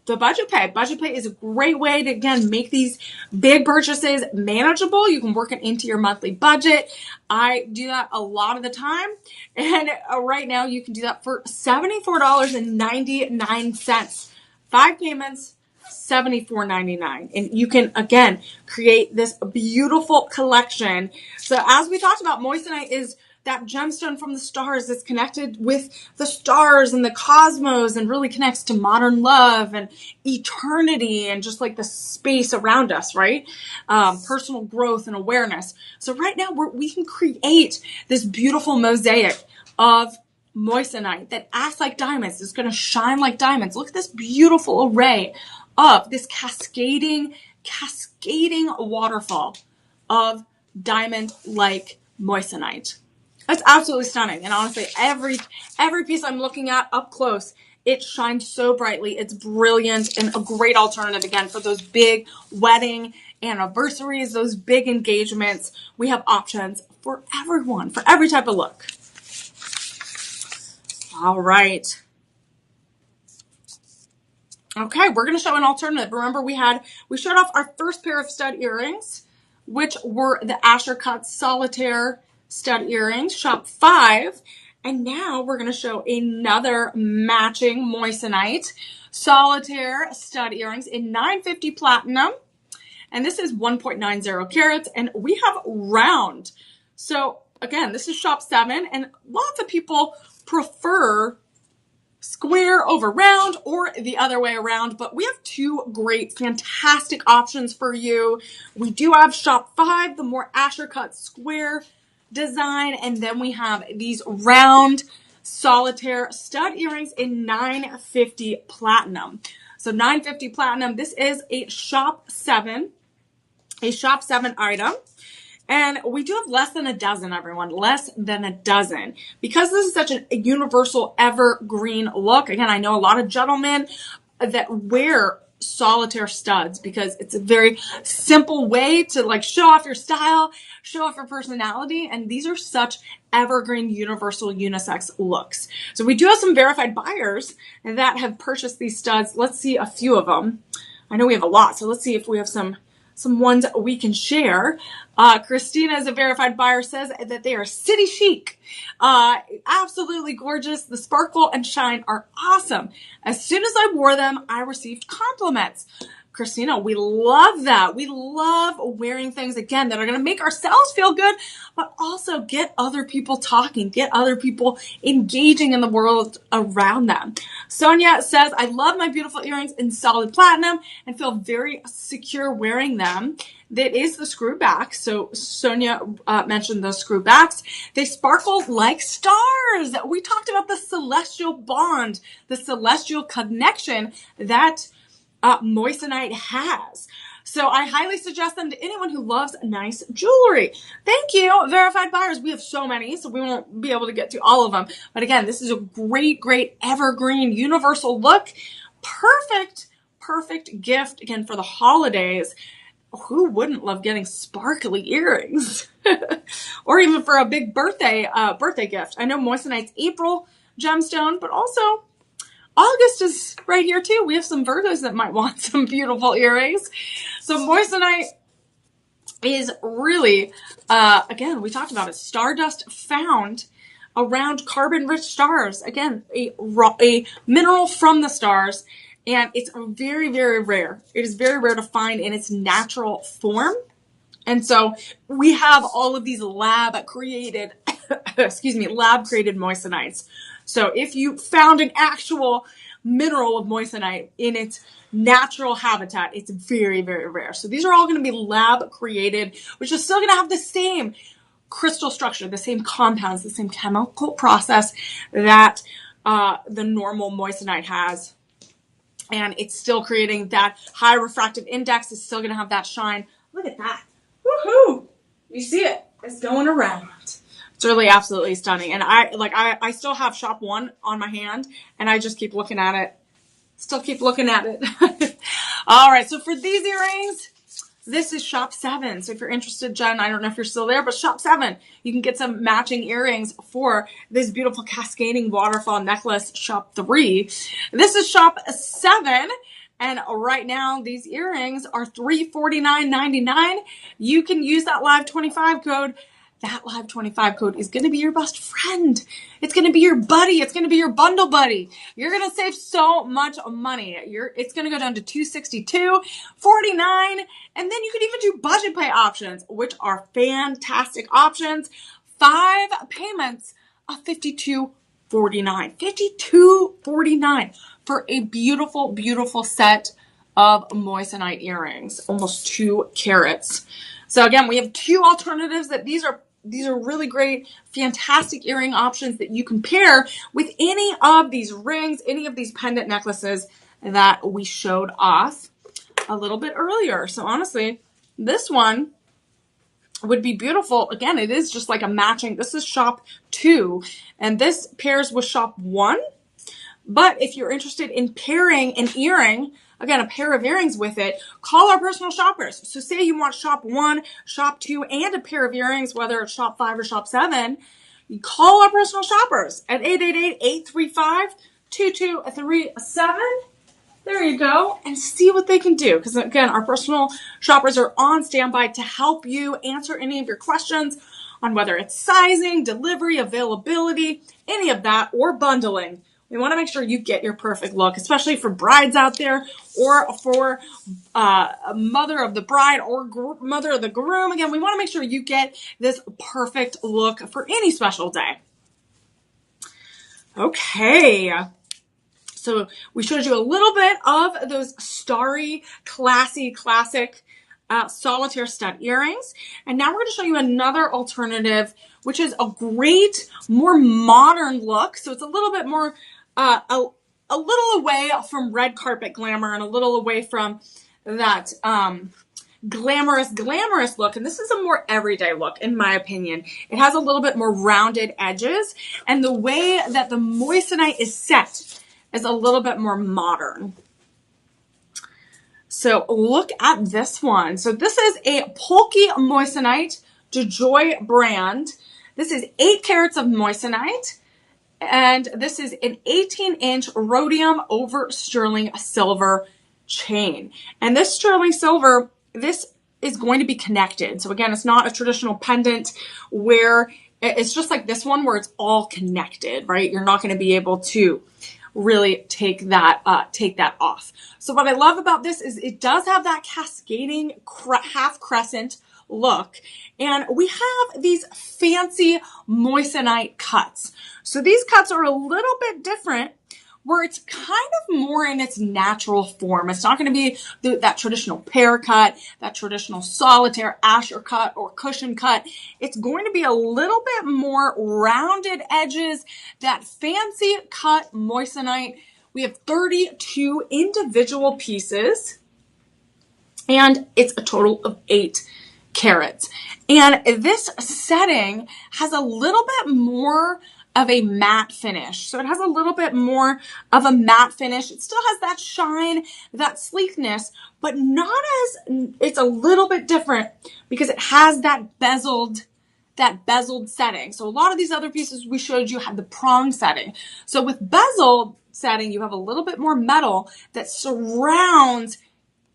the budget pay. Budget pay is a great way to, again, make these big purchases manageable. You can work it into your monthly budget. I do that a lot of the time. And right now you can do that for $74.99. 5 payments, $74.99. And you can, again, create this beautiful collection. So as we talked about, moissanite is that gemstone from the stars that's connected with the stars and the cosmos and really connects to modern love and eternity and just like the space around us, right? Personal growth and awareness. So right now we can create this beautiful mosaic of moissanite that acts like diamonds. It's going to shine like diamonds. Look at this beautiful array of this cascading waterfall of diamond-like moissanite. That's absolutely stunning. And honestly, every piece I'm looking at up close, it shines so brightly. It's brilliant and a great alternative, again, for those big wedding anniversaries, those big engagements. We have options for everyone, for every type of look. All right. Okay, we're going to show an alternative. Remember, we showed off our first pair of stud earrings, which were the Asher Cut Solitaire stud earrings, shop 5. And now we're going to show another matching moissanite solitaire stud earrings in 950 platinum. And this is 1.90 carats, and we have round. So again, this is shop 7, and lots of people prefer square over round or the other way around, but we have 2 great, fantastic options for you. We do have shop 5, the more Asher cut square design, and then we have these round solitaire stud earrings in 950 platinum. So 950 platinum, this is a shop 7 item. And we do have less than a dozen, everyone, less than a dozen. Because this is such a universal evergreen look. Again, I know a lot of gentlemen that wear solitaire studs because it's a very simple way to like show off your style, show off your personality. And these are such evergreen, universal, unisex looks. So we do have some verified buyers that have purchased these studs. Let's see a few of them. I know we have a lot, so let's see if we have some ones we can share. Christina is a verified buyer, says that they are city chic. Absolutely gorgeous. The sparkle and shine are awesome. As soon as I wore them, I received compliments. Christina, we love that. We love wearing things, again, that are going to make ourselves feel good, but also get other people talking, get other people engaging in the world around them. Sonia says, I love my beautiful earrings in solid platinum and feel very secure wearing them. That is the screw back. So Sonia mentioned those screw backs. They sparkle like stars. We talked about the celestial bond, the celestial connection that moissanite has. So I highly suggest them to anyone who loves nice jewelry. Thank you, verified buyers. We have so many, so we won't be able to get to all of them. But again, this is a great, great evergreen universal look. Perfect gift, again, for the holidays. Who wouldn't love getting sparkly earrings? Or even for a big birthday gift. I know moissanite's April gemstone, but also August is right here too. We have some Virgos that might want some beautiful earrings. So moissanite is really, again, we talked about it, stardust found around carbon-rich stars. Again, a mineral from the stars, and it's very, very rare. It is very rare to find in its natural form. And so we have all of these lab-created moissanites. So if you found an actual mineral of moissanite in its natural habitat. It's very, very rare. So these are all going to be lab created, which is still going to have the same crystal structure, the same compounds, the same chemical process that the normal moissanite has. And it's still creating that high refractive index. It's still going to have that shine. Look at that. Woohoo! You see it? It's going around. It's really absolutely stunning. And I still have shop 1 on my hand, and I just keep looking at it. Still keep looking at it. All right. So for these earrings, this is shop 7. So if you're interested, Jen, I don't know if you're still there, but shop 7, you can get some matching earrings for this beautiful cascading waterfall necklace, shop 3. This is shop 7. And right now, these earrings are $349.99. You can use that live 25 code. That live 25 code is going to be your best friend. It's going to be your buddy. It's going to be your bundle buddy. You're going to save so much money. It's going to go down to $262.49. And then you can even do budget pay options, which are fantastic options. 5 payments of $52.49. $52.49 for a beautiful, beautiful set of moissanite earrings, almost 2 carats. So again, we have 2 alternatives that these are really great, fantastic earring options that you can pair with any of these rings, any of these pendant necklaces that we showed off a little bit earlier. So honestly, this one would be beautiful. Again, it is just like a matching. This is shop 2, and this pairs with shop 1. But if you're interested in pairing an earring, again, a pair of earrings with it, call our personal shoppers. So say you want shop 1, shop 2, and a pair of earrings, whether it's shop 5 or shop 7, you call our personal shoppers at 888-835-2237. There you go, and see what they can do. Because again, our personal shoppers are on standby to help you answer any of your questions on whether it's sizing, delivery, availability, any of that, or bundling. We want to make sure you get your perfect look, especially for brides out there, or for a mother of the bride or mother of the groom. Again, we want to make sure you get this perfect look for any special day. Okay. So we showed you a little bit of those starry, classy, classic solitaire stud earrings. And now we're going to show you another alternative, which is a great, more modern look. So it's a little bit more, a little away from red carpet glamour and a little away from that glamorous look. And this is a more everyday look, in my opinion. It has a little bit more rounded edges. And the way that the moissanite is set is a little bit more modern. So look at this one. So this is a Polky Moissanite DeJoy brand. This is 8 carats of moissanite. And this is an 18-inch rhodium over sterling silver chain. And this sterling silver, this is going to be connected. So again, it's not a traditional pendant where it's just like this one where it's all connected, right? You're not going to be able to really take that off. So what I love about this is it does have that cascading half crescent look, and we have these fancy moissanite cuts. So these cuts are a little bit different, where it's kind of more in its natural form. It's not going to be that traditional pear cut, that traditional solitaire asher cut or cushion cut. It's going to be a little bit more rounded edges, that fancy cut moissanite. We have 32 individual pieces, and it's a total of 8 carats. And this setting has a little bit more of a matte finish. So it has a little bit more of a matte finish. It still has that shine, that sleekness, but it's a little bit different because it has that bezeled setting. So a lot of these other pieces we showed you had the prong setting. So with bezeled setting, you have a little bit more metal that surrounds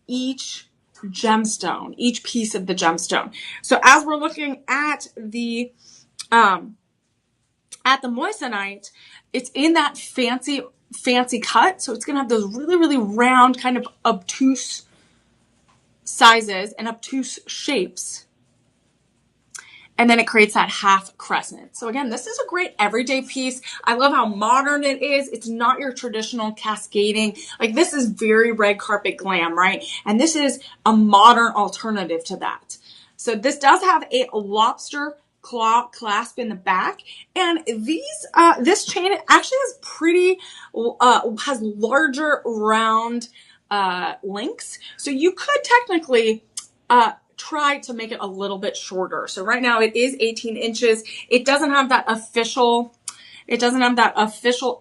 each gemstone, each piece of the gemstone. So as we're looking at the moissanite, it's in that fancy cut. So it's going to have those really, really round, kind of obtuse sizes and obtuse shapes. and then it creates that half crescent. So again, this is a great everyday piece. I love how modern it is. It's not your traditional cascading. Like, this is very red carpet glam, right? And this is a modern alternative to that. So this does have a lobster claw clasp in the back, and this chain actually has larger round links. So you could technically try to make it a little bit shorter. So right now it is 18 inches. It doesn't have that official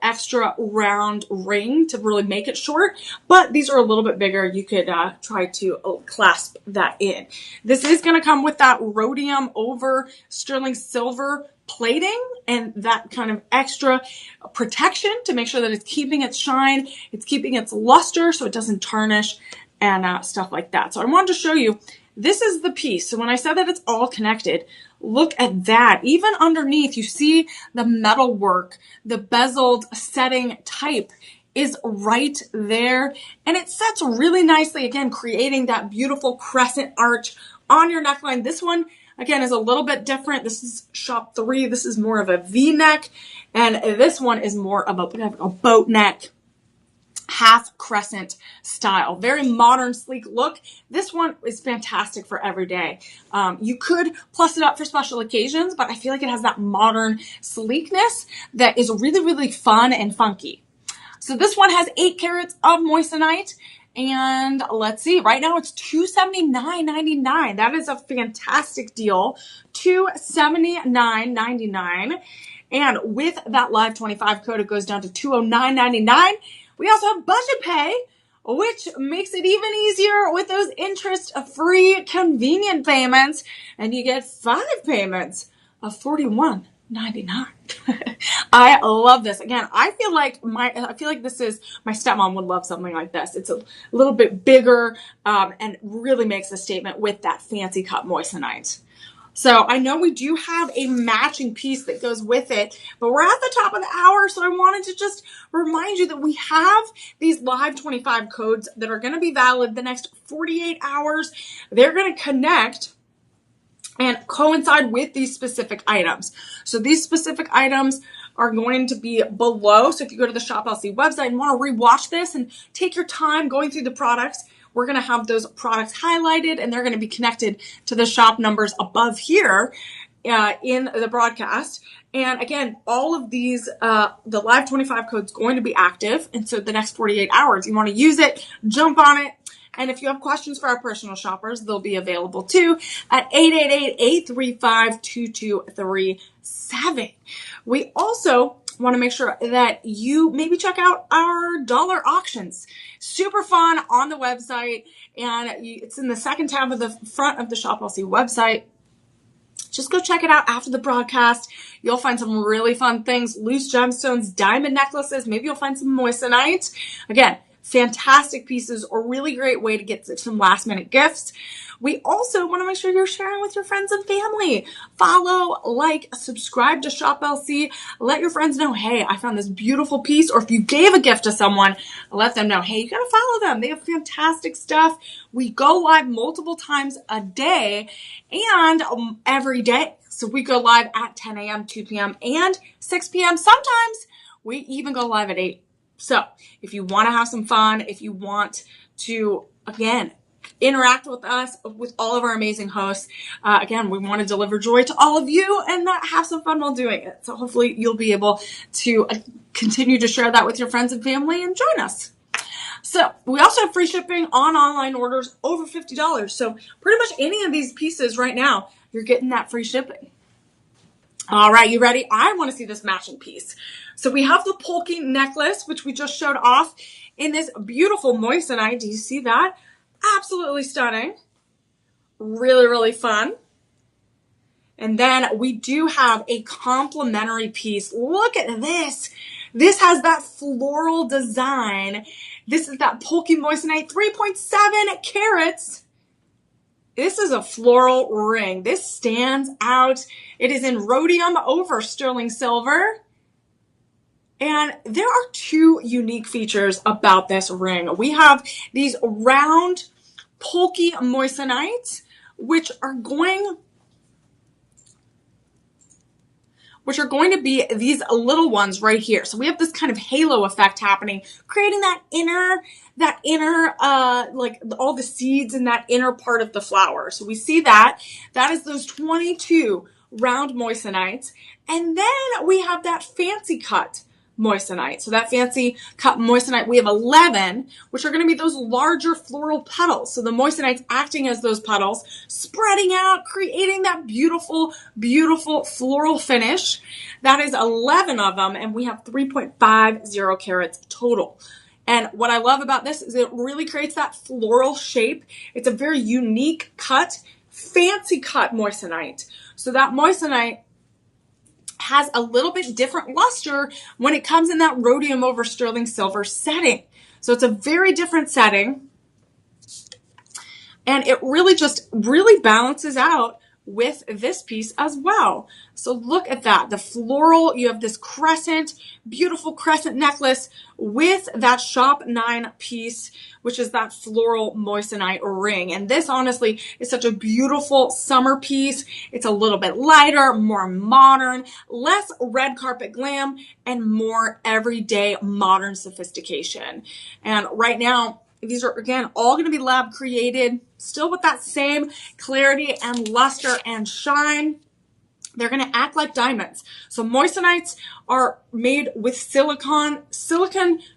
extra round ring to really make it short, but these are a little bit bigger. You could try to clasp that in. This is going to come with that rhodium over sterling silver plating and that kind of extra protection to make sure that it's keeping its shine, it's keeping its luster so it doesn't tarnish and stuff like that. So I wanted to show you, this is the piece. So when I said that it's all connected, look at that. Even underneath, you see the metal work, the bezeled setting type is right there. And it sets really nicely, again, creating that beautiful crescent arch on your neckline. This one, again, is a little bit different. This is shop 3. This is more of a V-neck. And this one is more of a boat neck, half crescent style. Very modern, sleek look. This one is fantastic for every day. You could plus it up for special occasions, but I feel like it has that modern sleekness that is really, really fun and funky. So this one has 8 carats of moissanite. And let's see, right now it's $279.99. That is a fantastic deal. $279.99. And with that Live 25 code, it goes down to $209.99. We also have budget pay, which makes it even easier with those interest-free convenient payments. And you get 5 payments of $41.99. I love this. Again, I feel like this is, my stepmom would love something like this. It's a little bit bigger and really makes a statement with that fancy cut moissanite. So I know we do have a matching piece that goes with it, but we're at the top of the hour, so I wanted to just remind you that we have these Live 25 codes that are going to be valid the next 48 hours. They're going to connect and coincide with these specific items. So these specific items are going to be below. So if you go to the Shop LC website and want to rewatch this and take your time going through the products, we're going to have those products highlighted and they're going to be connected to the shop numbers above here in the broadcast. And again, all of these, the Live 25 code is going to be active. And so the next 48 hours, you want to use it, jump on it. And if you have questions for our personal shoppers, they'll be available too at 888-835-2237. We also want to make sure that you maybe check out our dollar auctions. Super fun on the website, and it's in the second tab of the front of the Shop LC website. Just go check it out after the broadcast. You'll find some really fun things, loose gemstones, diamond necklaces. Maybe you'll find some moissanite. Again, fantastic pieces, or really great way to get some last minute gifts. We also want to make sure you're sharing with your friends and family. Follow, like, subscribe to Shop LC. Let your friends know, hey, I found this beautiful piece. Or if you gave a gift to someone, let them know, hey, you got to follow them. They have fantastic stuff. We go live multiple times a day and every day. So we go live at 10 a.m., 2 p.m., and 6 p.m. Sometimes we even go live at 8. So if you want to have some fun, if you want to, again, interact with us, with all of our amazing hosts, again, we want to deliver joy to all of you and have some fun while doing it. So hopefully you'll be able to continue to share that with your friends and family and join us. So we also have free shipping on online orders over $50. So pretty much any of these pieces right now, you're getting that free shipping. All right, you ready? I want to see this matching piece. So we have the polka necklace, which we just showed off in this beautiful moissanite. Do you see that? Absolutely stunning. Really, really fun. And then we do have a complementary piece. Look at this. This has that floral design. This is that polka moissanite, 3.7 carats. This is a floral ring. This stands out. It is in rhodium over sterling silver. And there are 2 unique features about this ring. We have these round polka moissanites, which are going which are going to be these little ones right here. So we have this kind of halo effect happening, creating that inner, like all the seeds in that inner part of the flower. So we see that. That is those 22 round moissanites. And then we have that fancy cut moissanite. So that fancy cut moissanite, we have 11, which are going to be those larger floral petals. So the moissanite's acting as those petals, spreading out, creating that beautiful, beautiful floral finish. That is 11 of them, and we have 3.50 carats total. And what I love about this is it really creates that floral shape. It's a very unique cut, fancy cut moissanite. So that moissanite has a little bit different luster when it comes in that rhodium over sterling silver setting. So it's a very different setting. And it really balances out with this piece as well. So look at that. The floral, you have this crescent, beautiful crescent necklace with that shop 9 piece, which is that floral moissanite ring. And this honestly is such a beautiful summer piece. It's a little bit lighter, more modern, less red carpet glam, and more everyday modern sophistication. And right now, these are, again, all going to be lab created, still with that same clarity and luster and shine. They're going to act like diamonds. So moissanites are made with silicon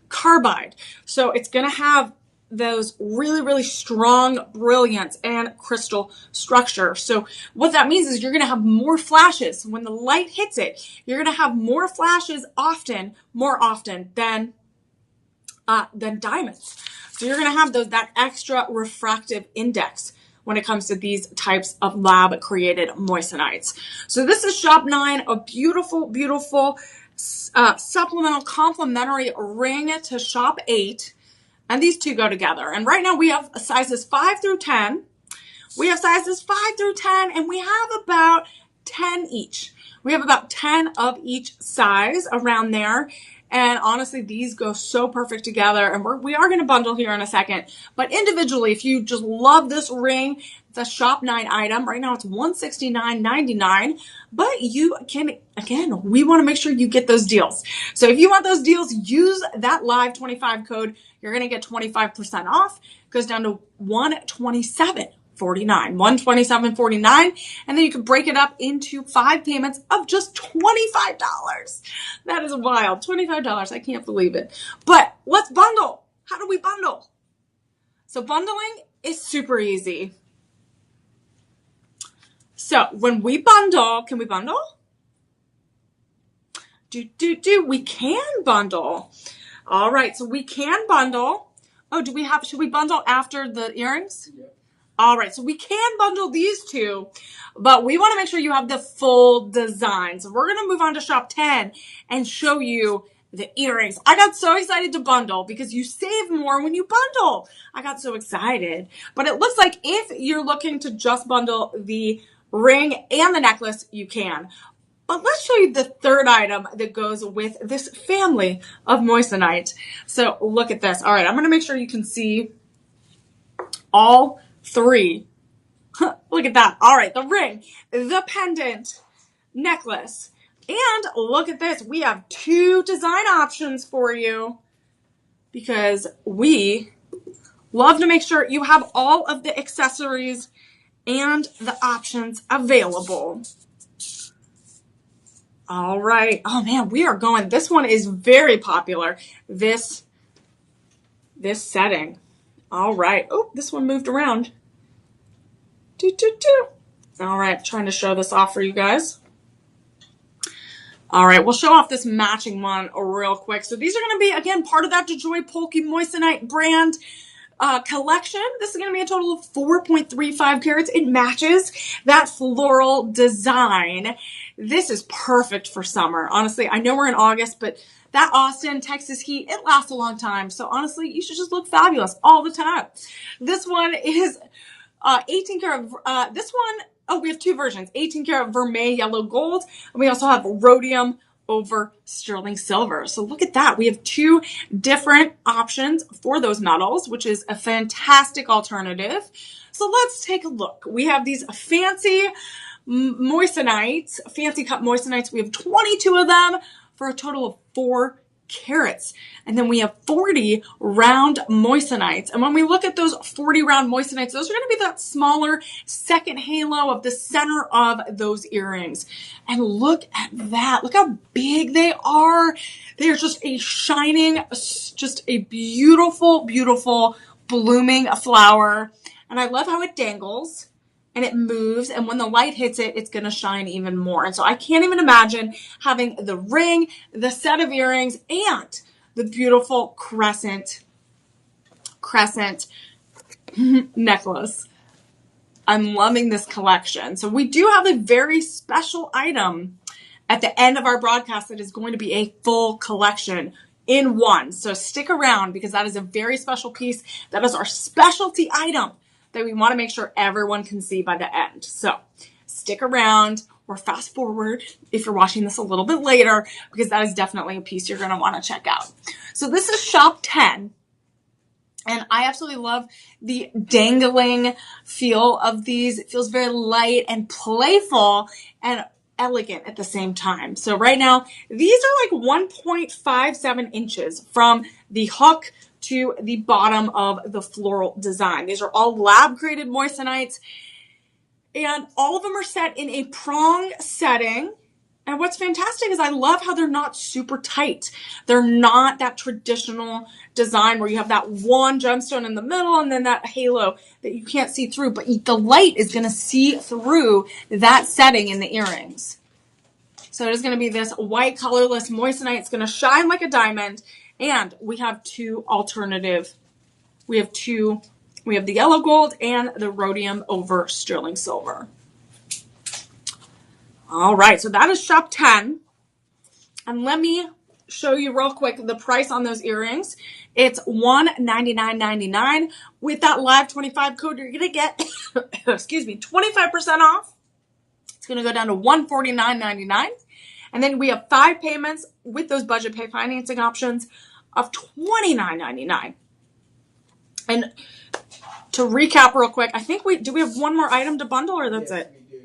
carbide. So it's going to have those really, really strong brilliance and crystal structure. So what that means is you're going to have more flashes. When the light hits it, you're going to have more flashes more often than diamonds. So you're going to have that extra refractive index when it comes to these types of lab created moissanites. So this is shop 9, a beautiful, beautiful supplemental complementary ring to shop 8. And these two go together. And right now we have sizes 5 through 10. We have sizes 5 through 10, and we have about 10 each. We have about 10 of each size around there. And honestly, these go so perfect together. And we are going to bundle here in a second. But individually, if you just love this ring, it's a shop 9 item. Right now it's $169.99. But you can, again, we want to make sure you get those deals. So if you want those deals, use that live 25 code. You're going to get 25% off. It goes down to $127.49, $127.49, and then you can break it up into 5 payments of just $25. That is wild. $25. I can't believe it. But let's bundle. How do we bundle? So bundling is super easy. So when we bundle, can we bundle? We can bundle. All right, so we can bundle. Oh, should we bundle after the earrings? Yeah. All right, so we can bundle these two, but we want to make sure you have the full design. So we're going to move on to shop 10 and show you the earrings. I got so excited to bundle because you save more when you bundle. I got so excited. But it looks like if you're looking to just bundle the ring and the necklace, you can. But let's show you the third item that goes with this family of moissanite. So look at this. All right, I'm going to make sure you can see all 3. Look at that. All right, the ring, the pendant, necklace. And look at this. We have 2 design options for you because we love to make sure you have all of the accessories and the options available. All right. Oh man, we are going. This one is very popular. This setting. All right. Oh, this one moved around. All right. Trying to show this off for you guys. All right. We'll show off this matching one real quick. So these are going to be, again, part of that DeJoy Polky Moissanite brand collection. This is going to be a total of 4.35 carats. It matches that floral design. This is perfect for summer. Honestly, I know we're in August, but that Austin, Texas heat, it lasts a long time. So honestly, you should just look fabulous all the time. This one is 18 karat. This one, we have 2 versions, 18 karat vermeil yellow gold. And we also have rhodium over sterling silver. So look at that. We have 2 different options for those metals, which is a fantastic alternative. So let's take a look. We have these fancy moissanites, fancy cut moissanites. We have 22 of them for a total of 4 carats. And then we have 40 round moissanites. And when we look at those 40 round moissanites, those are going to be that smaller second halo of the center of those earrings. And look at that. Look how big they are. They are just a shining, just a beautiful, beautiful blooming flower. And I love how it dangles and it moves, and when the light hits it, it's going to shine even more. And so I can't even imagine having the ring, the set of earrings, and the beautiful crescent necklace. I'm loving this collection. So we do have a very special item at the end of our broadcast that is going to be a full collection in one. So stick around, because that is a very special piece. That is our specialty item that we want to make sure everyone can see by the end. So stick around or fast forward if you're watching this a little bit later, because that is definitely a piece you're going to want to check out. So this is shop 10. And I absolutely love the dangling feel of these. It feels very light and playful and elegant at the same time. So right now, these are like 1.57 inches from the hook to the bottom of the floral design. These are all lab-created moissanites, and all of them are set in a prong setting. And what's fantastic is I love how they're not super tight. They're not that traditional design where you have that one gemstone in the middle and then that halo that you can't see through, but the light is going to see through that setting in the earrings. So it is going to be this white colorless moissanite. It's going to shine like a diamond. And we have two alternative. We have the yellow gold and the rhodium over sterling silver. All right, so that is shop 10. And let me show you real quick the price on those earrings. It's $199.99. With that live 25 code, you're going to get, excuse me, 25% off. It's going to go down to $149.99. And then we have 5 payments with those budget pay financing options of $29.99. And to recap real quick, I think we have one more item to bundle, or that's it? We do.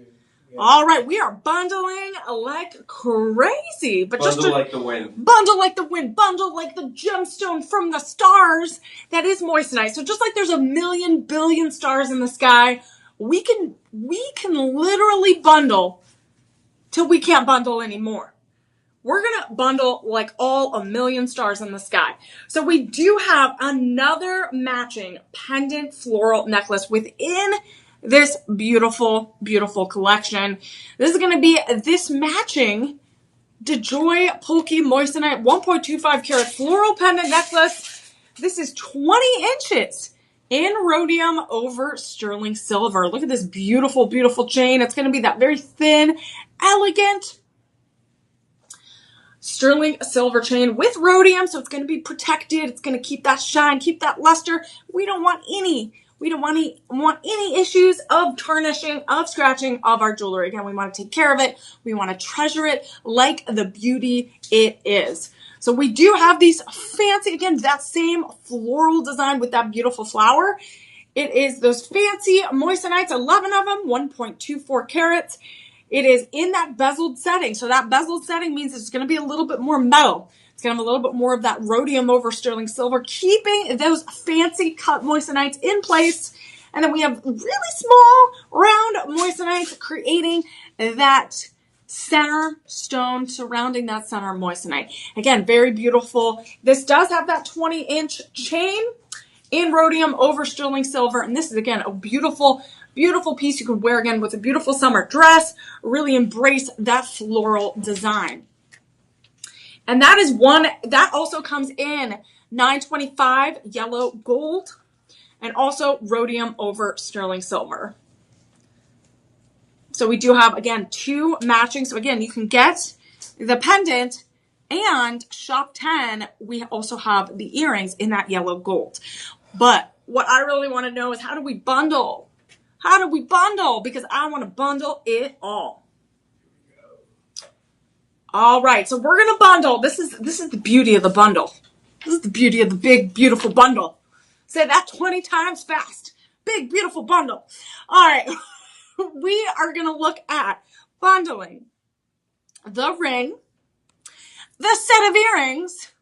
Yeah. All right, we are bundling like crazy, but bundle like the wind. Bundle like the wind, bundle like the gemstone from the stars that is moissanite. So just like there's a million billion stars in the sky, we can literally bundle till we can't bundle anymore. We're going to bundle like all a million stars in the sky. So we do have another matching pendant floral necklace within this beautiful, beautiful collection. This is going to be this matching DeJoy Polky Moissanite 1.25 karat floral pendant necklace. This is 20 inches in rhodium over sterling silver. Look at this beautiful, beautiful chain. It's going to be that very thin, elegant sterling silver chain with rhodium. So it's going to be protected. It's going to keep that shine, keep that luster. We don't want any issues of tarnishing, of scratching of our jewelry. Again, we want to take care of it. We want to treasure it like the beauty it is. So we do have these fancy, again, that same floral design with that beautiful flower. It is those fancy moissanites, 11 of them, 1.24 carats. It is in that bezeled setting. So that bezeled setting means it's going to be a little bit more metal. It's going to have a little bit more of that rhodium over sterling silver, keeping those fancy cut moissanites in place. And then we have really small round moissanites creating that center stone surrounding that center moissanite. Again, very beautiful. This does have that 20-inch chain in rhodium over sterling silver. And this is, again, a beautiful, beautiful piece you could wear, again, with a beautiful summer dress. Really embrace that floral design. And that is one, that also comes in 925 yellow gold and also rhodium over sterling silver. So we do have, again, 2 matching. So again, you can get the pendant, and shop 10, we also have the earrings in that yellow gold. But what I really want to know is, how do we bundle? How do we bundle? Because I want to bundle it all. All right, so we're going to bundle. This is the beauty of the bundle. This is the beauty of the big, beautiful bundle. Say that 20 times fast. Big, beautiful bundle. All right. we are going to look at bundling the ring, the set of earrings,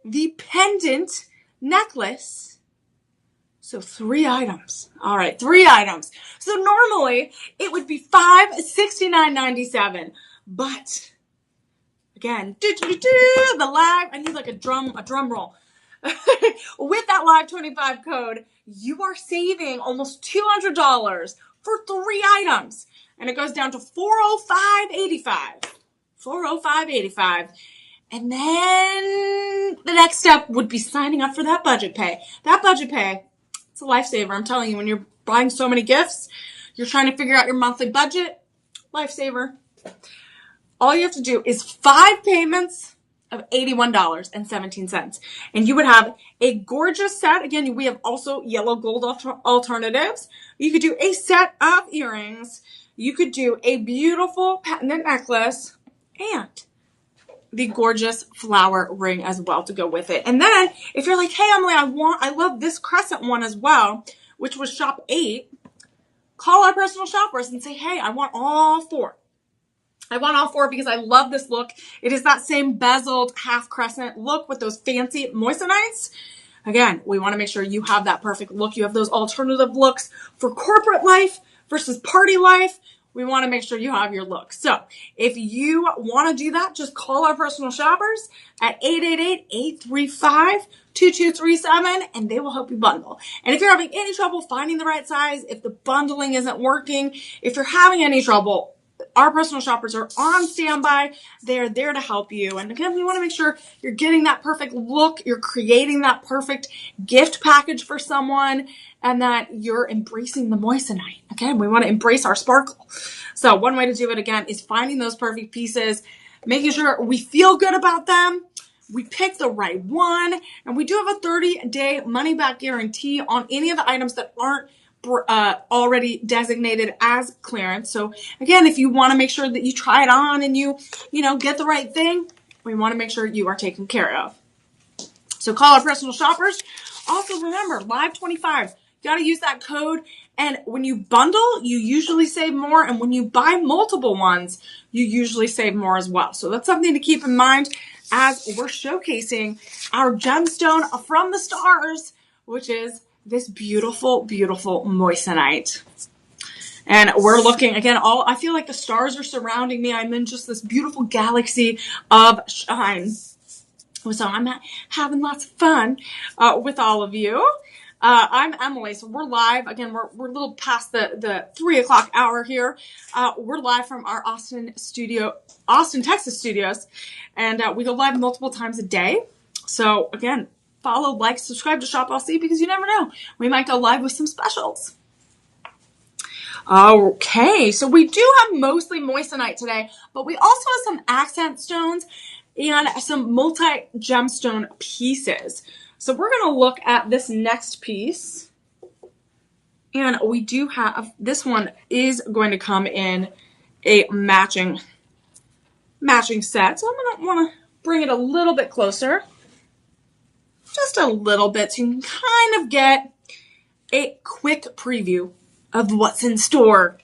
the pendant necklace. So 3 items. All right, 3 items. So normally it would be $569.97, but again, the live, I need like a drum roll. With that live 25 code, you are saving almost $200 for 3 items. And it goes down to $405.85. $405.85. And then the next step would be signing up for that budget pay. That budget pay, it's a lifesaver. I'm telling you, when you're buying so many gifts, you're trying to figure out your monthly budget, lifesaver. All you have to do is 5 payments of $81.17. And you would have a gorgeous set. Again, we have also yellow gold alternatives. You could do a set of earrings. You could do a beautiful pendant necklace and the gorgeous flower ring as well to go with it. And then if you're like, hey, Emily, I love this crescent one as well, which was shop 8, call our personal shoppers and say, hey, I want all 4. I want all 4 because I love this look. It is that same bezeled half crescent look with those fancy moissanites. Again, we want to make sure you have that perfect look. You have those alternative looks for corporate life versus party life. We want to make sure you have your look. So if you want to do that, just call our personal shoppers at 888-835-2237 and they will help you bundle. And if you're having any trouble finding the right size, if the bundling isn't working, if you're having any trouble, our personal shoppers are on standby. They're there to help you. And again, we want to make sure you're getting that perfect look, you're creating that perfect gift package for someone, and that you're embracing the moissanite. Again, we want to embrace our sparkle. So one way to do it, again, is finding those perfect pieces, making sure we feel good about them, we pick the right one, and we do have a 30-day money-back guarantee on any of the items that aren't already designated as clearance. So again, if you want to make sure that you try it on and you get the right thing, we want to make sure you are taken care of. So call our personal shoppers. Also remember, Live 25, you got to use that code. And when you bundle, you usually save more. And when you buy multiple ones, you usually save more as well. So that's something to keep in mind as we're showcasing our gemstone from the stars, which is this beautiful, beautiful moissanite. And we're looking, again, I feel like the stars are surrounding me. I'm in just this beautiful galaxy of shine. So I'm having lots of fun with all of you. I'm Emily, so we're live. Again, we're a little past the 3 o'clock hour here. We're live from our Austin, Texas studios. And we go live multiple times a day. So again, follow, like, subscribe to Shop LC because you never know. We might go live with some specials. Okay, so we do have mostly moissanite today, but we also have some accent stones and some multi-gemstone pieces. So we're going to look at this next piece. And we do have, this one is going to come in a matching set. So I'm going to want to bring it a little bit closer. Just a little bit so you can kind of get a quick preview of what's in store.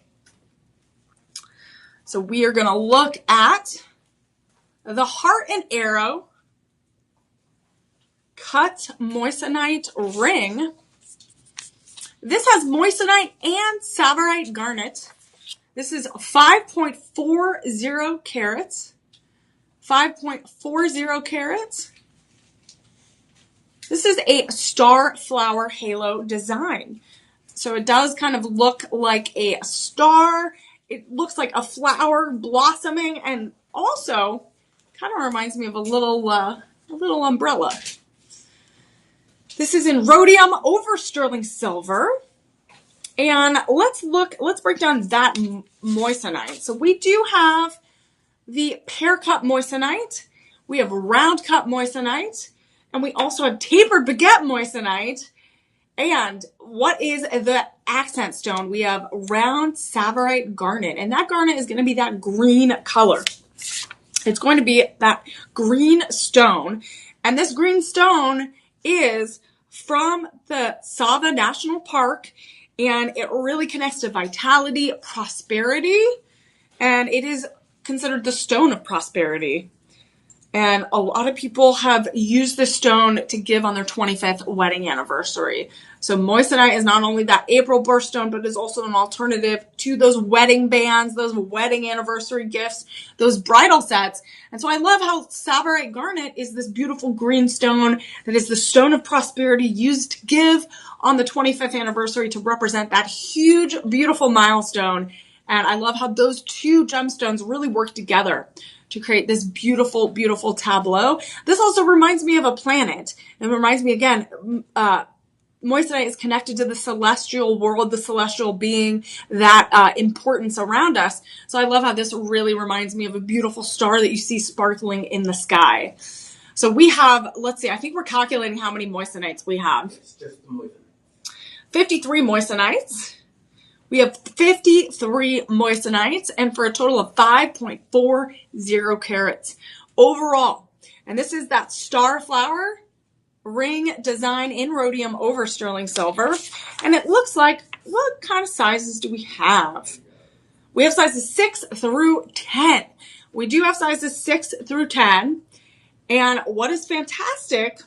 So we are going to look at the heart and arrow cut moissanite ring. This has moissanite and tsavorite garnet. This is 5.40 carats. 5.40 carats. This is a star flower halo design. So it does kind of look like a star. It looks like a flower blossoming and also kind of reminds me of a little umbrella. This is in rhodium over sterling silver. And let's break down that moissanite. So we do have the pear cut moissanite. We have round cut moissanite. And we also have tapered baguette moissanite. And what is the accent stone? We have round tsavorite garnet. And that garnet is going to be that green color. It's going to be that green stone. And this green stone is from the Sava National Park. and it really connects to vitality, prosperity, and it is considered the stone of prosperity. And a lot of people have used this stone to give on their 25th wedding anniversary. So moissanite is not only that April birthstone, but is also an alternative to those wedding bands, those wedding anniversary gifts, those bridal sets. And so I love how tsavorite garnet is this beautiful green stone that is the stone of prosperity used to give on the 25th anniversary to represent that huge, beautiful milestone. And I love how those two gemstones really work together to create this beautiful, beautiful tableau. This also reminds me of a planet. It reminds me again, moissanite is connected to the celestial world, the celestial being, that importance around us. So I love how this really reminds me of a beautiful star that you see sparkling in the sky. So we have, let's see, I think we're calculating how many moissanites we have. 53 moissanites. We have 53 moissanites, and for a total of 5.40 carats overall. And this is that star flower ring design in rhodium over sterling silver. And it looks like, what kind of sizes do we have? We have sizes 6 through 10. We do have sizes 6 through 10. And what is fantastic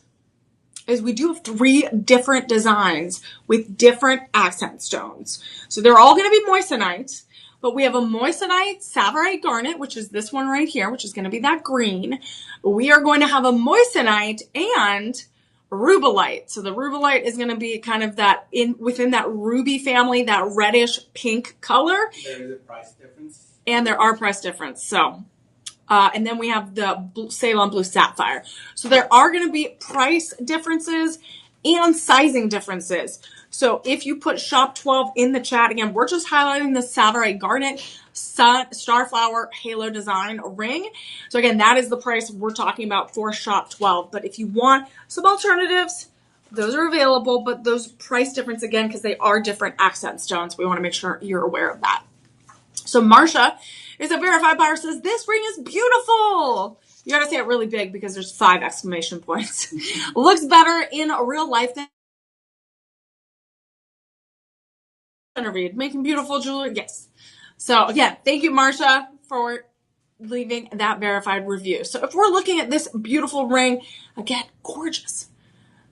is we do have 3 different designs with different accent stones. So they're all going to be moissanites, but we have a moissanite tsavorite garnet, which is this one right here, which is going to be that green. We are going to have a moissanite and rubellite. So the rubellite is going to be kind of that within that ruby family, that reddish pink color. There is a price difference. And there are price difference. So and then we have the Ceylon Blue Sapphire. So there are going to be price differences and sizing differences. So if you put Shop 12 in the chat, again, we're just highlighting the tsavorite garnet starflower halo design ring. So again, that is the price we're talking about for Shop 12. But if you want some alternatives, those are available. But those price difference, again, because they are different accent stones, we want to make sure you're aware of that. So Marsha is a verified buyer, says this ring is beautiful. You got to say it really big because there's 5 exclamation points. Looks better in real life than interviewed. Making beautiful jewelry. Yes. So again, thank you, Marsha, for leaving that verified review. So if we're looking at this beautiful ring, again, gorgeous.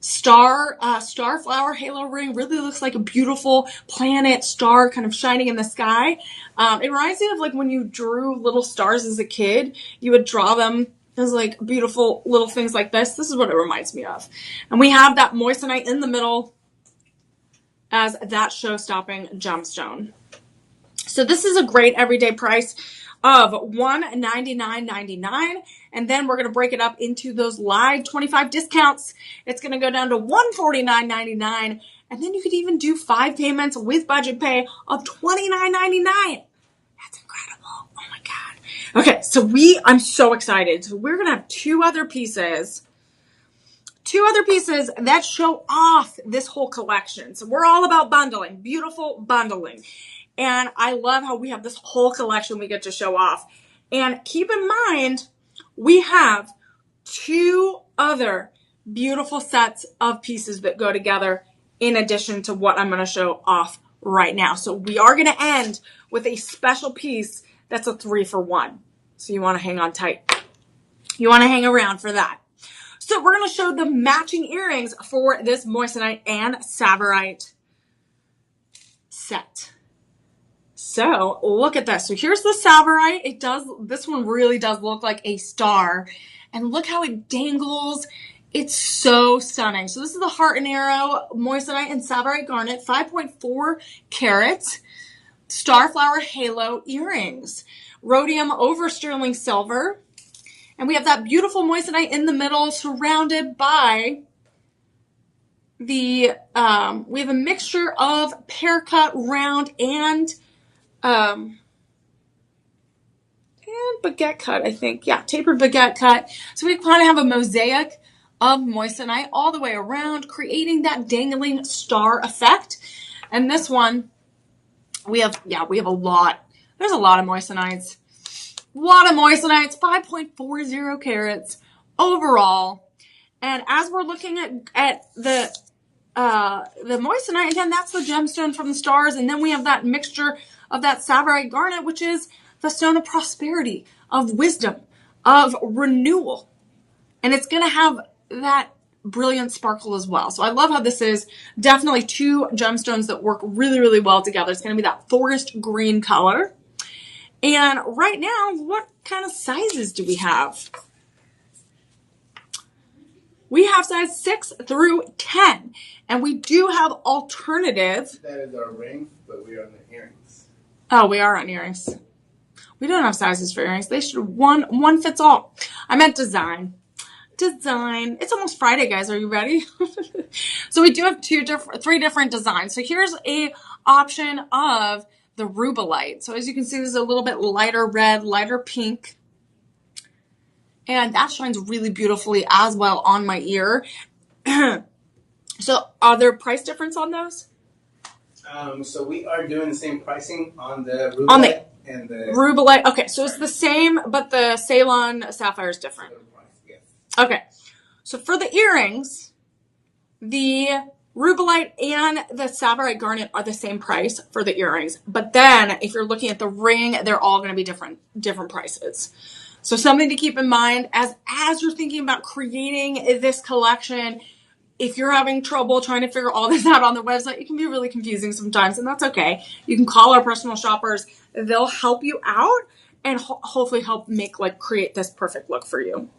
Starflower halo ring really looks like a beautiful planet star kind of shining in the sky. It reminds me of like when you drew little stars as a kid, you would draw them as like beautiful little things like this. This is what it reminds me of. And we have that moissanite in the middle as that show-stopping gemstone. So this is a great everyday price of $199.99, and then we're going to break it up into those live 25 discounts. It's going to go down to $149.99, and then you could even do 5 payments with budget pay of $29.99. That's incredible. Oh my God. Okay, so I'm so excited. So we're going to have 2 other pieces that show off this whole collection. So we're all about bundling, beautiful bundling. And I love how we have this whole collection we get to show off. And keep in mind, we have 2 other beautiful sets of pieces that go together in addition to what I'm going to show off right now. So we are going to end with a special piece that's a 3-for-1. So you want to hang on tight. You want to hang around for that. So we're going to show the matching earrings for this moissanite and tsavorite set. So look at this. So here's the tsavorite. This one really does look like a star. And look how it dangles. It's so stunning. So this is the heart and arrow moissanite and tsavorite garnet, 5.4 carats, starflower halo earrings, rhodium over sterling silver. And we have that beautiful moissanite in the middle surrounded by we have a mixture of pear cut, round, and baguette cut, I think. Yeah, tapered baguette cut. So we kind of have a mosaic of moissanite all the way around, creating that dangling star effect. And this one, we have a lot. There's a lot of moissanites. 5.40 carats overall. And as we're looking at the the moissanite, again, that's the gemstone from the stars. And then we have that mixture of that Tsavorite garnet, which is the stone of prosperity, of wisdom, of renewal. And it's going to have that brilliant sparkle as well. So I love how this is definitely two gemstones that work really, really well together. It's going to be that forest green color. And right now, what kind of sizes do we have? We have size 6 through 10. And we do have alternative. That is our ring, but we are on the earrings. Oh, we are on earrings. We don't have sizes for earrings. They should one fits all. I meant design. Design. It's almost Friday, guys. Are you ready? So we do have three different designs. So here's a option of the rubellite. So as you can see, this is a little bit lighter red, lighter pink. And that shines really beautifully as well on my ear. So are there price difference on those? So we are doing the same pricing on the rubellite and the rubellite. Okay, so it's the same, but the Ceylon sapphire is different. Yes. Okay, so for the earrings, the rubellite and the Tsavorite garnet are the same price for the earrings. But then if you're looking at the ring, they're all going to be different prices. So something to keep in mind as you're thinking about creating this collection. If you're having trouble trying to figure all this out on the website, it can be really confusing sometimes, and that's okay. You can call our personal shoppers. They'll help you out and hopefully help create this perfect look for you.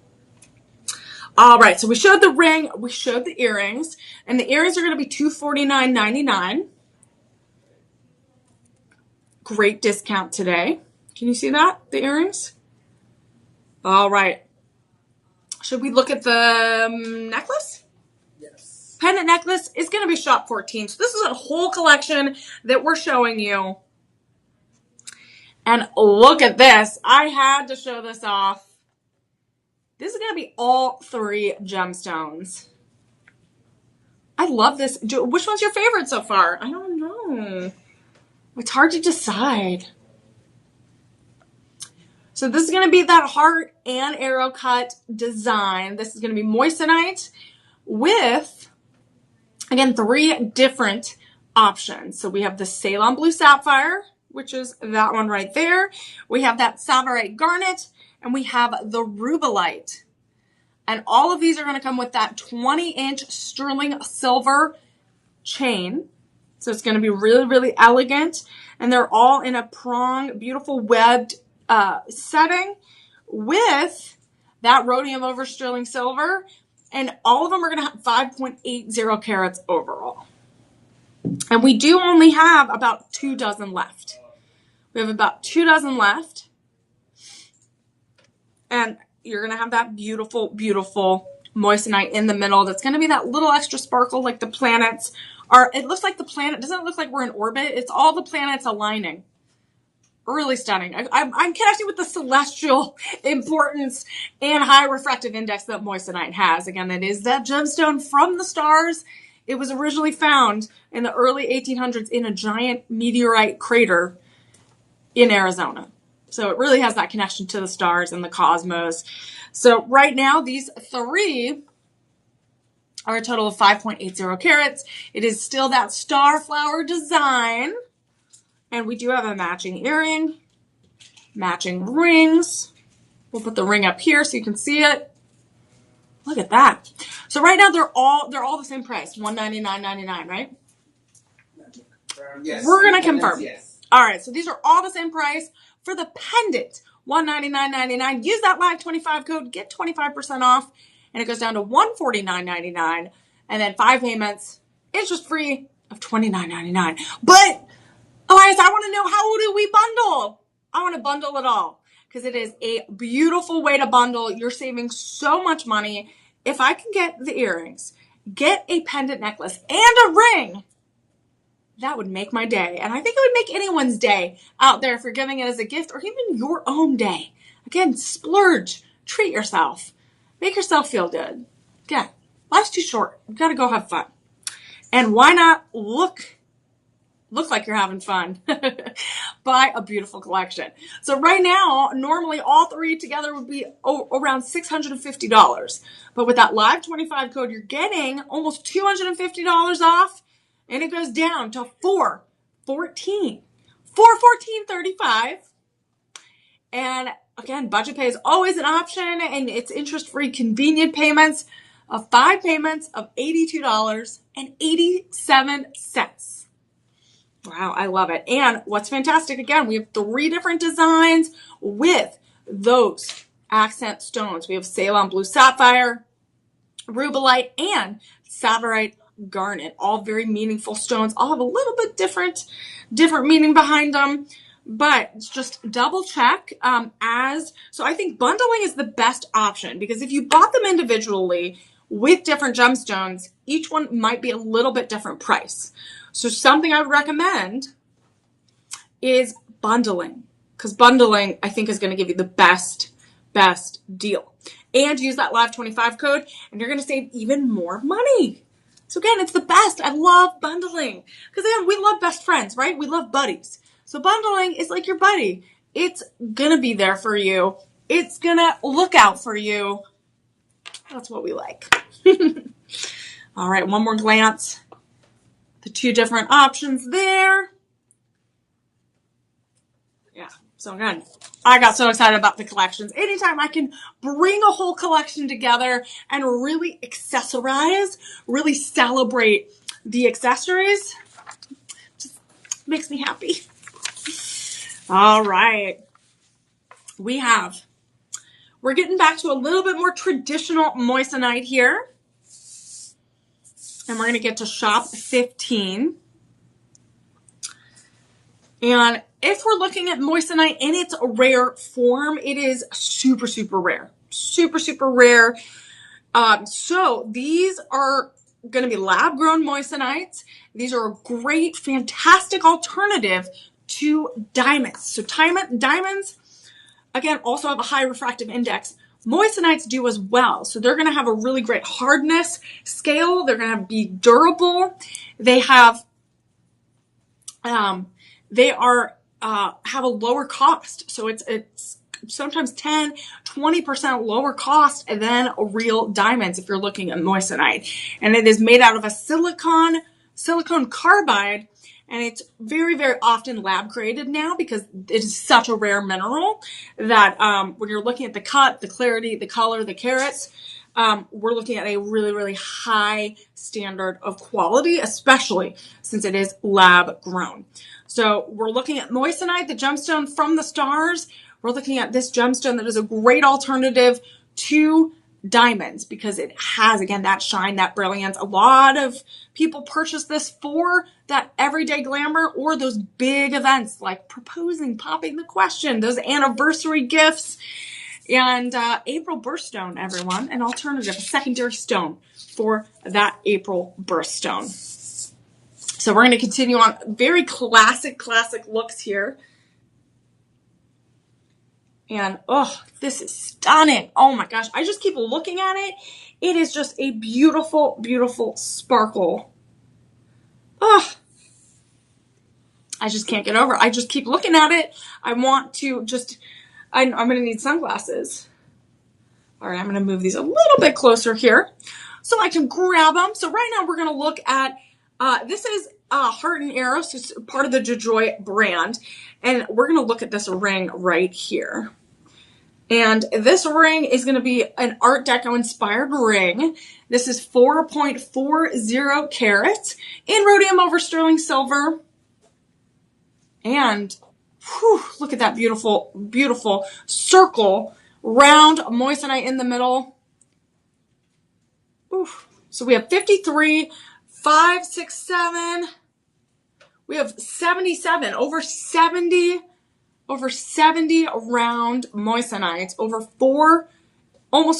All right, so we showed the ring, we showed the earrings, and the earrings are going to be $249.99. Great discount today. Can you see that, the earrings? All right. Should we look at the necklace? Yes. Pendant necklace is going to be shop 14. So this is a whole collection that we're showing you. And look at this. I had to show this off. This is going to be all 3 gemstones. I love this. Which one's your favorite so far? I don't know. It's hard to decide. So this is going to be that heart and arrow cut design. This is going to be moissanite with, again, 3 different options. So we have the Ceylon blue sapphire, which is that one right there. We have that Tsavorite garnet, and we have the rubellite. And all of these are going to come with that 20-inch sterling silver chain. So it's going to be really, really elegant. And they're all in a prong, beautiful webbed setting with that rhodium over sterling silver. And all of them are going to have 5.80 carats overall. And we do only have about 2 dozen left. We have about 2 dozen left. And you're going to have that beautiful, beautiful moissanite in the middle. That's going to be that little extra sparkle like the planets are. It looks like the planet, doesn't look like we're in orbit. It's all the planets aligning. Really stunning. I'm connecting with the celestial importance and high refractive index that moissanite has. Again, it is that gemstone from the stars. It was originally found in the early 1800s in a giant meteorite crater in Arizona. So it really has that connection to the stars and the cosmos. So right now, these 3 are a total of 5.80 carats. It is still that star flower design. And we do have a matching earring, matching rings. We'll put the ring up here so you can see it. Look at that. So right now they're all the same price, $199.99, right? Yes. We're gonna confirm. Yes. All right, so these are all the same price for the pendant, $199.99. Use that live25 code, get 25% off, and it goes down to $149.99, and then 5 payments, interest free of $29.99. But Elias, I want to know, how do we bundle? I want to bundle it all because it is a beautiful way to bundle. You're saving so much money. If I can get the earrings, get a pendant necklace, and a ring, that would make my day. And I think it would make anyone's day out there if you're giving it as a gift or even your own day. Again, splurge, treat yourself, make yourself feel good. Again, life's too short. You've got to go have fun. And why not look like you're having fun? buy a beautiful collection. So right now, normally all three together would be around $650. But with that live 25 code, you're getting almost $250 off, and it goes down to $414.35. And again, budget pay is always an option, and it's interest-free, convenient payments of 5 payments of $82.87. Wow, I love it. And what's fantastic, again, we have 3 different designs with those accent stones. We have Ceylon Blue Sapphire, Rubellite, and Saturite Garnet. All very meaningful stones. All have a little bit different meaning behind them. But just double check so I think bundling is the best option, because if you bought them individually with different gemstones, each one might be a little bit different price. So something I would recommend is bundling, because bundling I think is going to give you the best deal. And use that live 25 code and you're going to save even more money. So again, it's the best. I love bundling because again, we love best friends, right? We love buddies. So bundling is like your buddy. It's going to be there for you. It's going to look out for you. That's what we like. All right, one more glance. The 2 different options there. Yeah, so again, I got so excited about the collections. Anytime I can bring a whole collection together and really accessorize, really celebrate the accessories, just makes me happy. All right. We're getting back to a little bit more traditional moissanite here. And we're going to get to shop 15. And if we're looking at moissanite in its rare form, it is super, super rare. Super, super rare. So these are going to be lab-grown moissanites. These are a great, fantastic alternative to diamonds. So diamonds, again, also have a high refractive index. Moissanites do as well. So they're going to have a really great hardness scale. They're going to be durable. They have have a lower cost. So it's sometimes 10-20% lower cost than real diamonds if you're looking at moissanite. And it is made out of a silicon carbide, and it's very, very often lab created now because it is such a rare mineral that when you're looking at the cut, the clarity, the color, the carats, we're looking at a really, really high standard of quality, especially since it is lab grown. So we're looking at moissanite, the gemstone from the stars. We're looking at this gemstone that is a great alternative to diamonds because it has, again, that shine, that brilliance. A lot of people purchase this for that everyday glamour or those big events like proposing, popping the question, those anniversary gifts. And April birthstone, everyone, an alternative, a secondary stone for that April birthstone. So we're going to continue on. Very classic looks here. And, oh, this is stunning. Oh, my gosh. I just keep looking at it. It is just a beautiful, beautiful sparkle. Oh, I just can't get over it. I just keep looking at it. I want to just, I'm going to need sunglasses. All right, I'm going to move these a little bit closer here so I can grab them. So right now we're going to look at, this is Heart and Arrows, so it's part of the DeJoy brand. And we're going to look at this ring right here. And this ring is going to be an Art Deco inspired ring. This is 4.40 carats in rhodium over sterling silver. And whew, look at that beautiful, beautiful circle, round moissanite in the middle. Oof. So we have 53, 5, 6, 7. We have 77, over 70 round moissanites, almost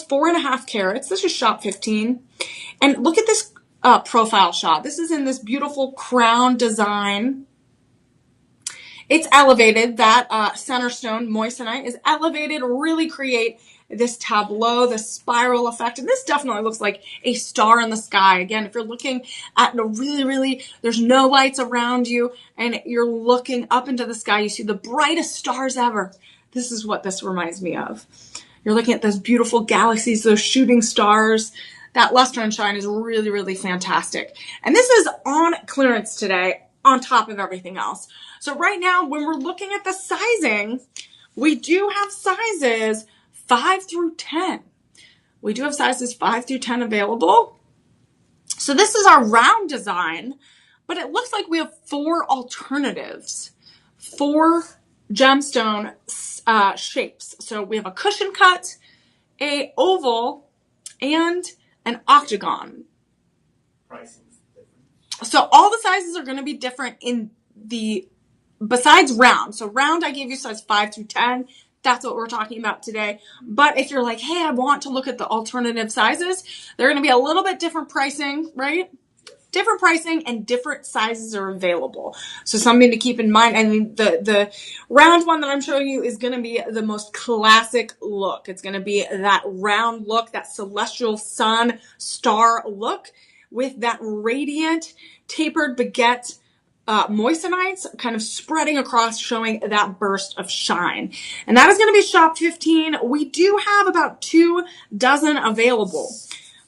4.5 carats. This is shot 15. And look at this profile shot. This is in this beautiful crown design. It's elevated. That center stone moissanite is elevated to really create this tableau, the spiral effect. And this definitely looks like a star in the sky. Again, if you're looking at a really, there's no lights around you and you're looking up into the sky, you see the brightest stars ever. This is what this reminds me of. You're looking at those beautiful galaxies, those shooting stars. That luster and shine is really fantastic. And this is on clearance today on top of everything else. So right now, when we're looking at the sizing, we do have sizes 5 through 10. We do have sizes 5 through 10 available. So this is our round design, but it looks like we have 4 alternatives, 4 gemstone shapes. So we have a cushion cut, a oval, and an octagon. Pricing's different. So all the sizes are going to be different besides round. So round, I gave you size 5 through 10. That's what we're talking about today. But if you're like, hey, I want to look at the alternative sizes, they're going to be a little bit different pricing, right? Different pricing and different sizes are available. So something to keep in mind. I mean, the round one that I'm showing you is going to be the most classic look. It's going to be that round look, that celestial sun star look with that radiant tapered baguette moissanites kind of spreading across, showing that burst of shine. And that is going to be shop 15. We do have about 2 dozen available.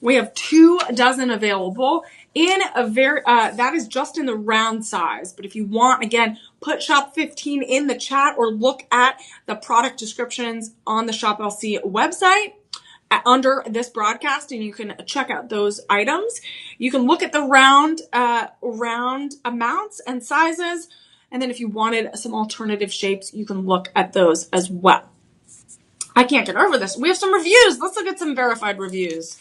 We have 2 dozen available in a that is just in the round size. But if you want, again, put shop 15 in the chat or look at the product descriptions on the Shop LC website under this broadcast, and you can check out those items. You can look at the round amounts and sizes, and then if you wanted some alternative shapes, you can look at those as well. I can't get over this. We have some reviews. Let's look at some verified reviews.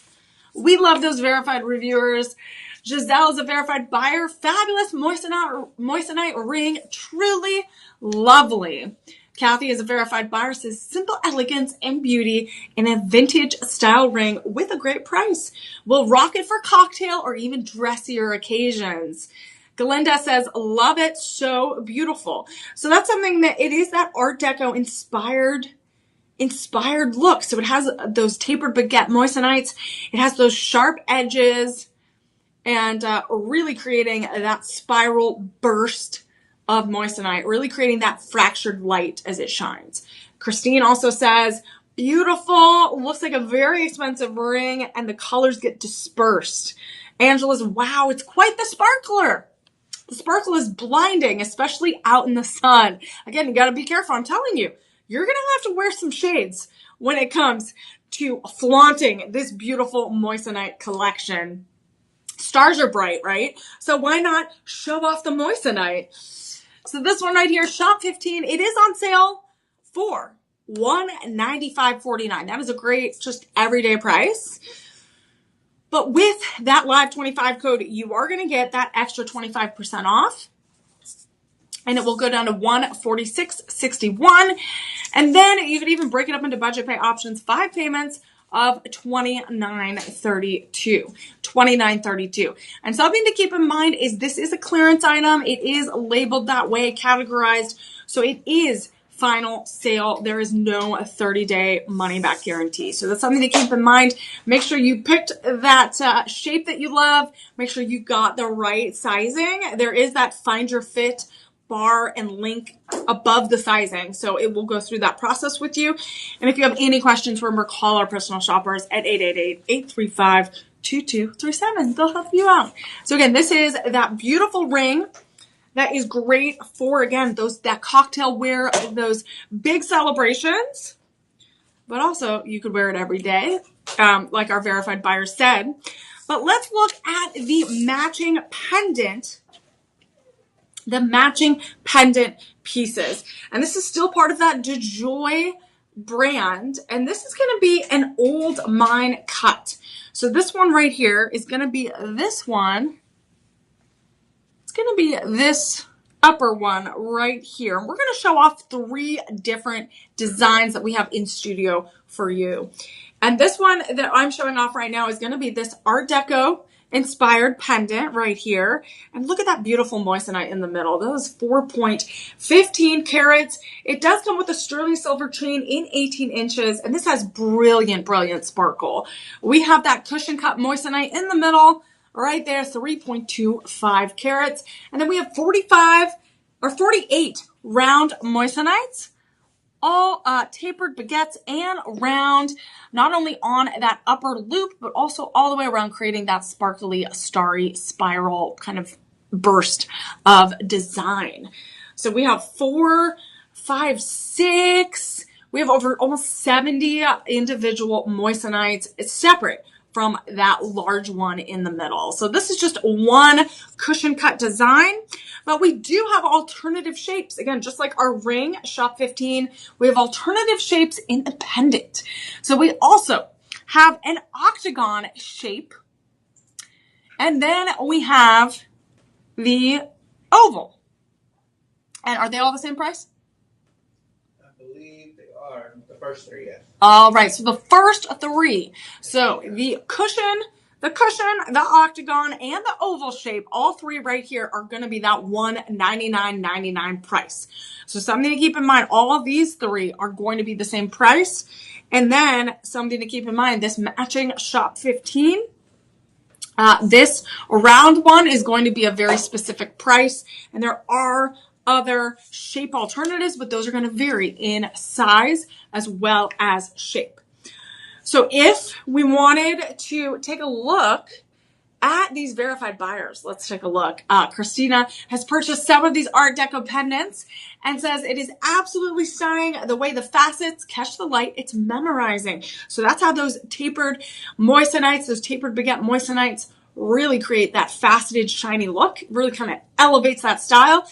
We love those verified reviewers. Giselle is a verified buyer. Fabulous moissanite ring. Truly lovely. Kathy is a verified buyer, says simple elegance and beauty in a vintage style ring with a great price. We'll rock it for cocktail or even dressier occasions. Galinda says, love it, so beautiful. So that's something that it is that Art Deco inspired look. So it has those tapered baguette moissanites. It has those sharp edges and really creating that spiral burst of moissanite, really creating that fractured light as it shines. Christine also says, beautiful, looks like a very expensive ring, and the colors get dispersed. Angela's, wow, it's quite the sparkler. The sparkle is blinding, especially out in the sun. Again, you got to be careful. I'm telling you, you're going to have to wear some shades when it comes to flaunting this beautiful moissanite collection. Stars are bright, right? So why not show off the moissanite? So this one right here, shop 15, it is on sale for $195.49. That is a great, just everyday price. But with that live 25 code, you are going to get that extra 25% off. And it will go down to $146.61. And then you could even break it up into budget pay options, 5 payments of $29.32. And something to keep in mind is this is a clearance item. It is labeled that way, categorized. So it is final sale. There is no 30-day money back guarantee. So that's something to keep in mind. Make sure you picked that shape that you love. Make sure you got the right sizing. There is that find your fit bar and link above the sizing. So it will go through that process with you. And if you have any questions, remember, call our personal shoppers at 888-835-2237. They'll help you out. So again, this is that beautiful ring that is great for, again, that cocktail wear, those big celebrations, but also you could wear it every day, like our verified buyer said. But let's look at the matching pendant pieces. And this is still part of that DeJoy brand. And this is going to be an old mine cut. So this one right here is going to be this one. It's going to be this upper one right here. We're going to show off 3 different designs that we have in studio for you. And this one that I'm showing off right now is going to be this Art Deco inspired pendant right here. And look at that beautiful moissanite in the middle. That is 4.15 carats. It does come with a sterling silver chain in 18 inches. And this has brilliant, brilliant sparkle. We have that cushion cut moissanite in the middle right there, 3.25 carats. And then we have 48 round moissanites, all tapered baguettes and round, not only on that upper loop, but also all the way around, creating that sparkly, starry spiral kind of burst of design. So we have 4, 5, 6. We have over almost 70 individual moissanites. It's separate from that large one in the middle. So this is just one cushion cut design, but we do have alternative shapes. Again, just like our ring, shop 15, we have alternative shapes in the pendant. So we also have an octagon shape, and then we have the oval. And are they all the same price? I believe they are. The first 3, yes. All right, so the first 3. So the cushion, the octagon, and the oval shape, all 3 right here are going to be that $199.99 price. So something to keep in mind, all of these 3 are going to be the same price. And then something to keep in mind, this matching shop 15, this round one is going to be a very specific price. And there are other shape alternatives, but those are going to vary in size as well as shape. So if we wanted to take a look at these verified buyers, let's take a look. Christina has purchased some of these Art Deco pendants and says it is absolutely stunning. The way the facets catch the light, it's memorizing. So that's how those tapered moissanites, those tapered baguette moissanites really create that faceted, shiny look. Really kind of elevates that style.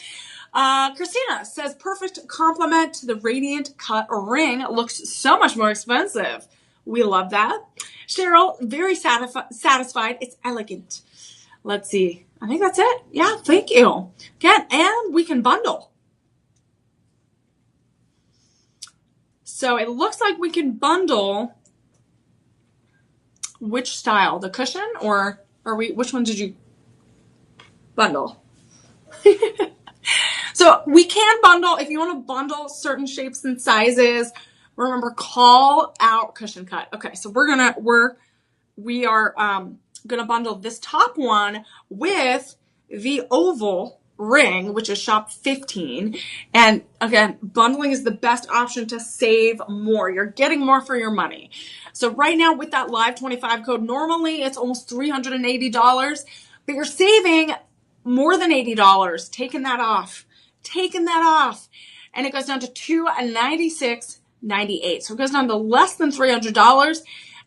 Christina says, perfect complement to the radiant cut ring. Looks so much more expensive. We love that. Cheryl, very satisfied. It's elegant. Let's see. I think that's it. Yeah, thank you. Again, and we can bundle. So it looks like we can bundle. Which style? The cushion, or are we? Which one did you bundle? So we can bundle, if you want to bundle certain shapes and sizes, remember, call out cushion cut. Okay, so we are gonna bundle this top one with the oval ring, which is shop 15. And again, bundling is the best option to save more. You're getting more for your money. So right now with that live 25 code, normally it's almost $380, but you're saving more than $80, taking that off, and it goes down to $296.98. So it goes down to less than $300.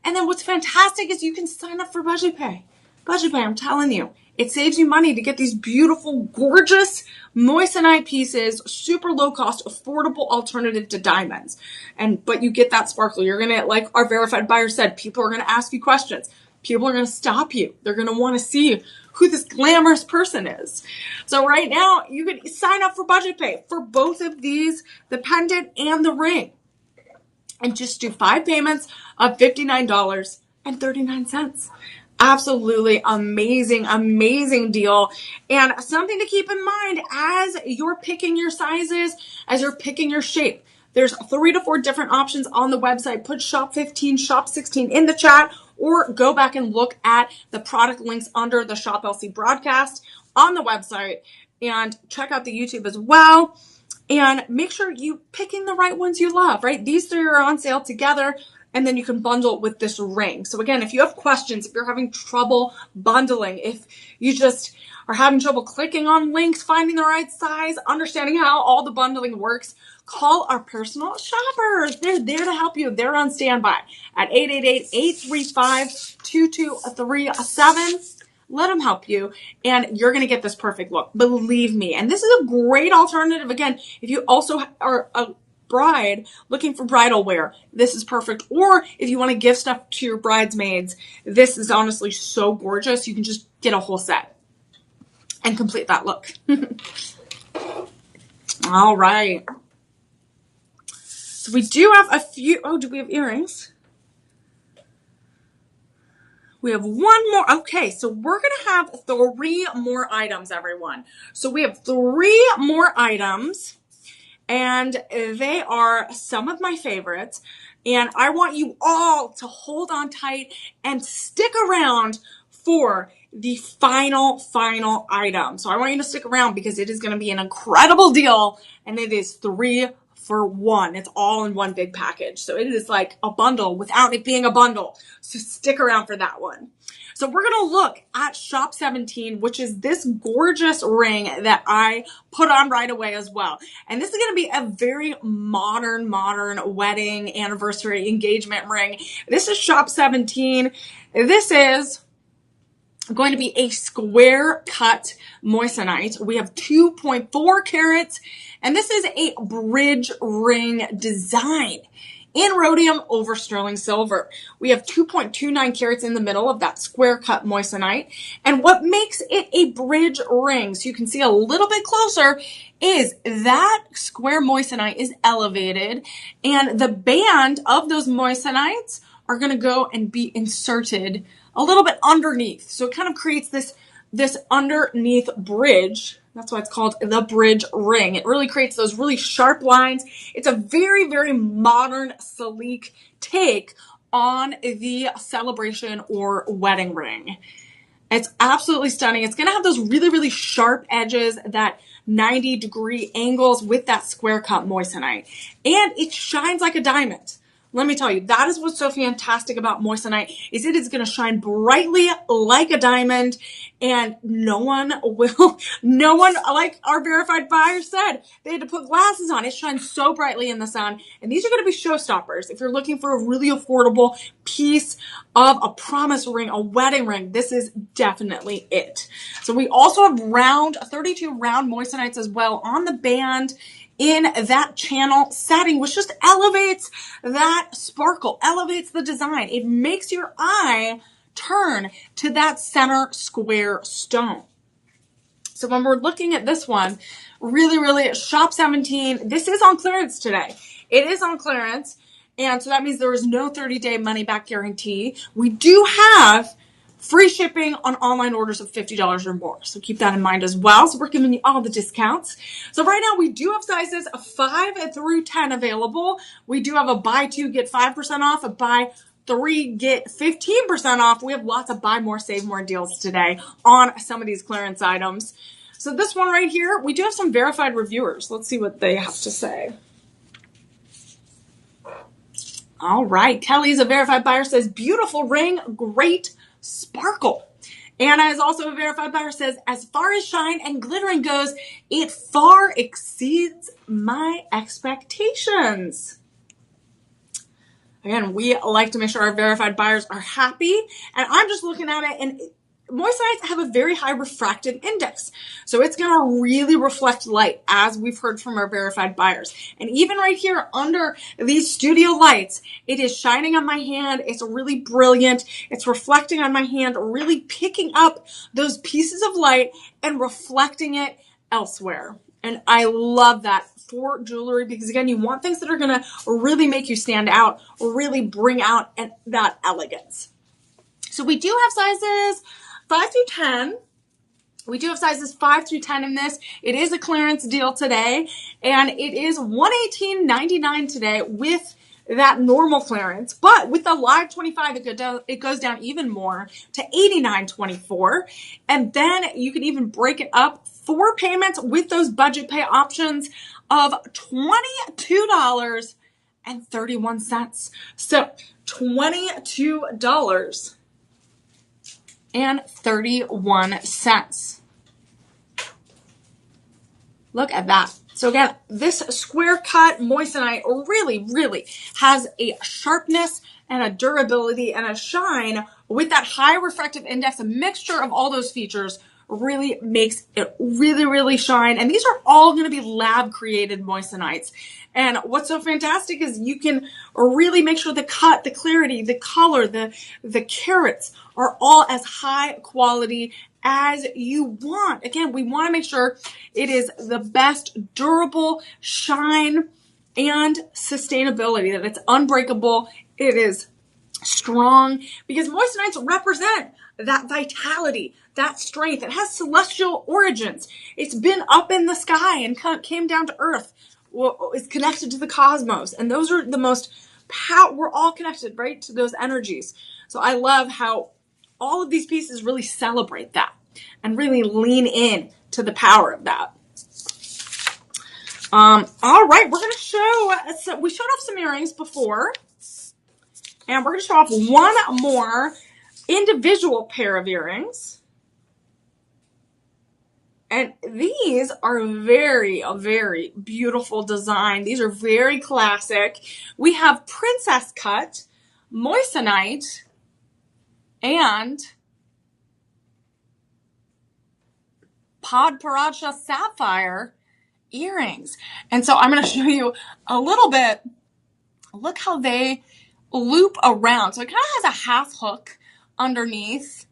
And then what's fantastic is you can sign up for Budget Pay. Budget Pay, I'm telling you, it saves you money to get these beautiful, gorgeous moissanite pieces, super low cost, affordable alternative to diamonds. But you get that sparkle. You're going to, like our verified buyer said, people are going to ask you questions. People are going to stop you. They're going to want to see who this glamorous person is. So right now, you can sign up for Budget Pay for both of these, the pendant and the ring. And just do 5 payments of $59.39. Absolutely amazing, amazing deal. And something to keep in mind as you're picking your sizes, as you're picking your shape. There's 3 to 4 different options on the website. Put shop 15, shop 16 in the chat, or go back and look at the product links under the Shop LC broadcast on the website, and check out the YouTube as well. And make sure you picking the right ones you love, right? These 3 are on sale together, and then you can bundle with this ring. So again, if you have questions, if you're having trouble bundling, if you just are having trouble clicking on links, finding the right size, understanding how all the bundling works, call our personal shoppers. They're there to help you. They're on standby at 888-835-2237. Let them help you, and you're going to get this perfect look. Believe me. And this is a great alternative. Again, if you also are a bride looking for bridal wear, this is perfect. Or if you want to give stuff to your bridesmaids, this is honestly so gorgeous. You can just get a whole set and complete that look. All right. So we do have a few. Oh, do we have earrings? We have one more. Okay, so we're going to have 3 more items, everyone. So we have 3 more items, and they are some of my favorites. And I want you all to hold on tight and stick around for the final item. So I want you to stick around because it is going to be an incredible deal, and it is 3 for 1. It's all in one big package. So it is like a bundle without it being a bundle. So stick around for that one. So we're going to look at Shop 17, which is this gorgeous ring that I put on right away as well. And this is going to be a very modern wedding, anniversary, engagement ring. This is Shop 17. This is going to be a square cut moissanite. We have 2.4 carats, and this is a bridge ring design in rhodium over sterling silver. We have 2.29 carats in the middle of that square cut moissanite. And what makes it a bridge ring, so you can see a little bit closer, is that square moissanite is elevated, and the band of those moissanites are going to go and be inserted a little bit underneath. So it kind of creates this underneath bridge. That's why it's called the bridge ring. It really creates those really sharp lines. It's a very modern, sleek take on the celebration or wedding ring. It's absolutely stunning. It's going to have those really sharp edges, that 90-degree angles with that square cut moissanite. And it shines like a diamond. Let me tell you, that is what's so fantastic about moissanite, is it is going to shine brightly like a diamond, and no one, like our verified buyer said, they had to put glasses on. It shines so brightly in the sun, and these are going to be showstoppers. If you're looking for a really affordable piece of a promise ring, a wedding ring, this is definitely it. So we also have 32 round moissanites as well on the band, in that channel setting, which just elevates that sparkle, elevates the design. It makes your eye turn to that center square stone. So when we're looking at this one, really Shop 17, this is on clearance today. It is on clearance, and so that means there is no 30-day money-back guarantee. We do have free shipping on online orders of $50 or more. So keep that in mind as well. So we're giving you all the discounts. So right now we do have sizes 5 through 10 available. We do have a buy 2, get 5% off, a buy 3, get 15% off. We have lots of buy more, save more deals today on some of these clearance items. So this one right here, we do have some verified reviewers. Let's see what they have to say. All right. Kelly is a verified buyer, says, beautiful ring, great sparkle. Anna is also a verified buyer, says, as far as shine and glittering goes, it far exceeds my expectations. Again, we like to make sure our verified buyers are happy, and I'm just looking at it, and moissanites have a very high refractive index. So it's going to really reflect light, as we've heard from our verified buyers. And even right here under these studio lights, it is shining on my hand. It's really brilliant. It's reflecting on my hand, really picking up those pieces of light and reflecting it elsewhere. And I love that for jewelry, because again, you want things that are going to really make you stand out, really bring out that elegance. So we do have sizes 5 through 10. We do have sizes 5 through 10 in this. It is a clearance deal today, and it is $118.99 today with that normal clearance. But with the live 25, it goes down even more to $89.24. And then you can even break it up 4 payments with those budget pay options of $22.31. So $22.31. Look at that. So again, this square cut moissanite really has a sharpness and a durability and a shine with that high refractive index. A mixture of all those features really makes it really shine. And these are all going to be lab created moissanites. And what's so fantastic is you can really make sure the cut, the clarity, the color, the carats are all as high quality as you want. Again, we want to make sure it is the best durable shine and sustainability, that it's unbreakable. It is strong, because moissanites represent that vitality, that strength. It has celestial origins. It's been up in the sky and came down to earth. Well, it's connected to the cosmos, and those are the most we're all connected, right, to those energies. So I love how all of these pieces really celebrate that and really lean in to the power of that. All right, we're going to show, so we showed off some earrings before, and we're going to show off one more individual pair of earrings. And these are a very beautiful design. These are very classic. We have princess cut, moissanite, and Podparacha sapphire earrings. And so I'm going to show you a little bit. Look how they loop around. So it kind of has a half hook underneath,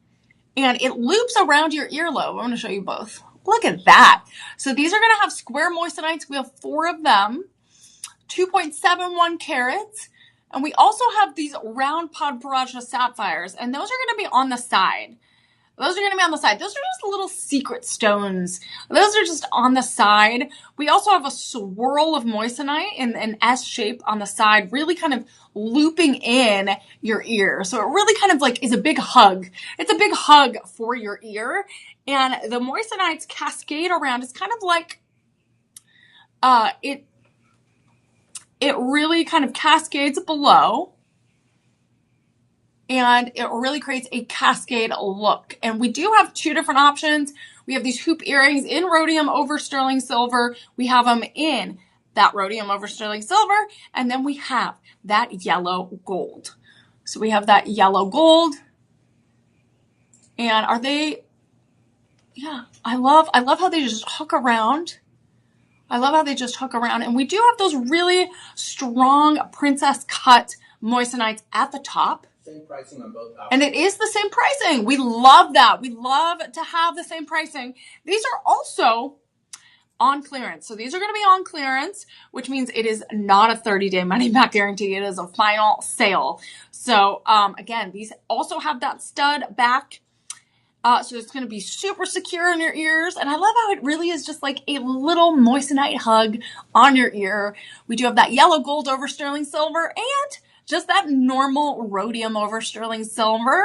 and it loops around your earlobe. I'm going to show you both. Look at that. So these are going to have square moissanites. We have 4 of them, 2.71 carats. And we also have these round Podparacha sapphires, and those are going to be on the side. Those are going to be on the side. Those are just little secret stones. Those are just on the side. We also have a swirl of moissanite in an S shape on the side, really kind of looping in your ear. So it really kind of like is a big hug. It's a big hug for your ear. And the moissanites cascade around. It's kind of like, it really kind of cascades below. And it really creates a cascade look. And we do have 2 different options. We have these hoop earrings in rhodium over sterling silver. We have them in that rhodium over sterling silver. And then we have that yellow gold. So we have that yellow gold. And are they, yeah, I love how they just hook around. I love how they just hook around. And we do have those really strong princess cut moissanites at the top. Same pricing on both outfits. And it is the same pricing. We love that. We love to have the same pricing. These are also on clearance. So these are going to be on clearance, which means it is not a 30-day money back guarantee. It is a final sale. So again, these also have that stud back. So it's going to be super secure in your ears. And I love how it really is just like a little moissanite hug on your ear. We do have that yellow gold over sterling silver and just that normal rhodium over sterling silver.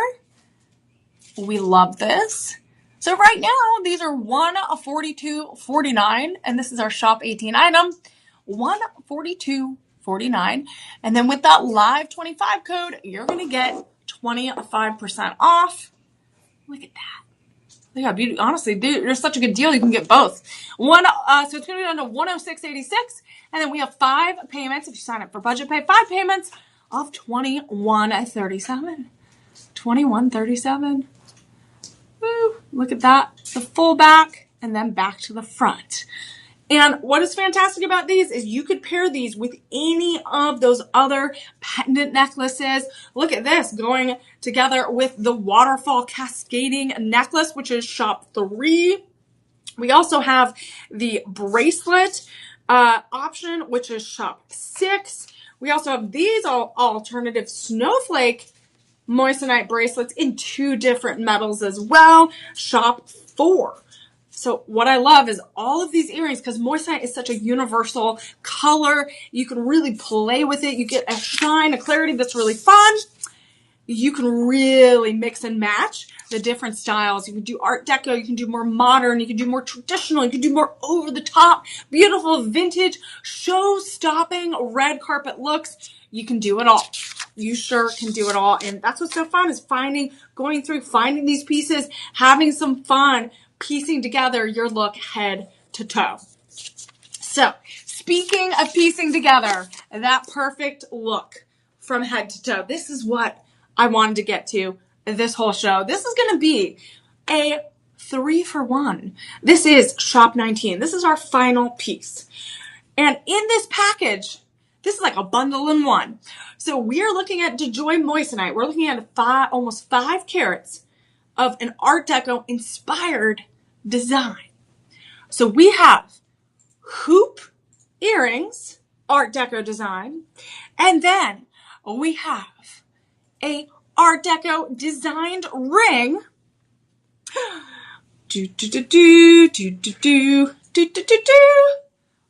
We love this. So right now, these are $142.49, and this is our Shop 18 item, $142.49. And then with that live 25 code, you're going to get 25% off. Look at that. Look how beautiful. Honestly, there's such a good deal. You can get both. So it's going to be down to $106.86, and then we have 5 payments. If you sign up for budget pay, 5 payments of $21.37. $21.37. Woo, look at that. The full back and then back to the front. And what is fantastic about these is you could pair these with any of those other pendant necklaces. Look at this going together with the waterfall cascading necklace, which is shop 3. We also have the bracelet option, which is shop 6. We also have these alternative snowflake moissanite bracelets in 2 different metals as well. Shop 4. So what I love is all of these earrings, because moissanite is such a universal color. You can really play with it. You get a shine, a clarity that's really fun. You can really mix and match the different styles. You can do Art Deco, you can do more modern, you can do more traditional, you can do more over the top, beautiful vintage, show-stopping red carpet looks. You can do it all. You sure can do it all. And that's what's so fun, is going through, finding these pieces, having some fun, piecing together your look head to toe. So, speaking of piecing together that perfect look from head to toe, this is what I wanted to get to this whole show. This is going to be a 3-for-1. This is Shop 19. This is our final piece. And in this package, this is like a bundle in one. So we are looking at DeJoy moissanite. We're looking at almost 5 carats of an Art Deco inspired design. So we have hoop earrings, Art Deco design, and then we have a Art Deco designed ring.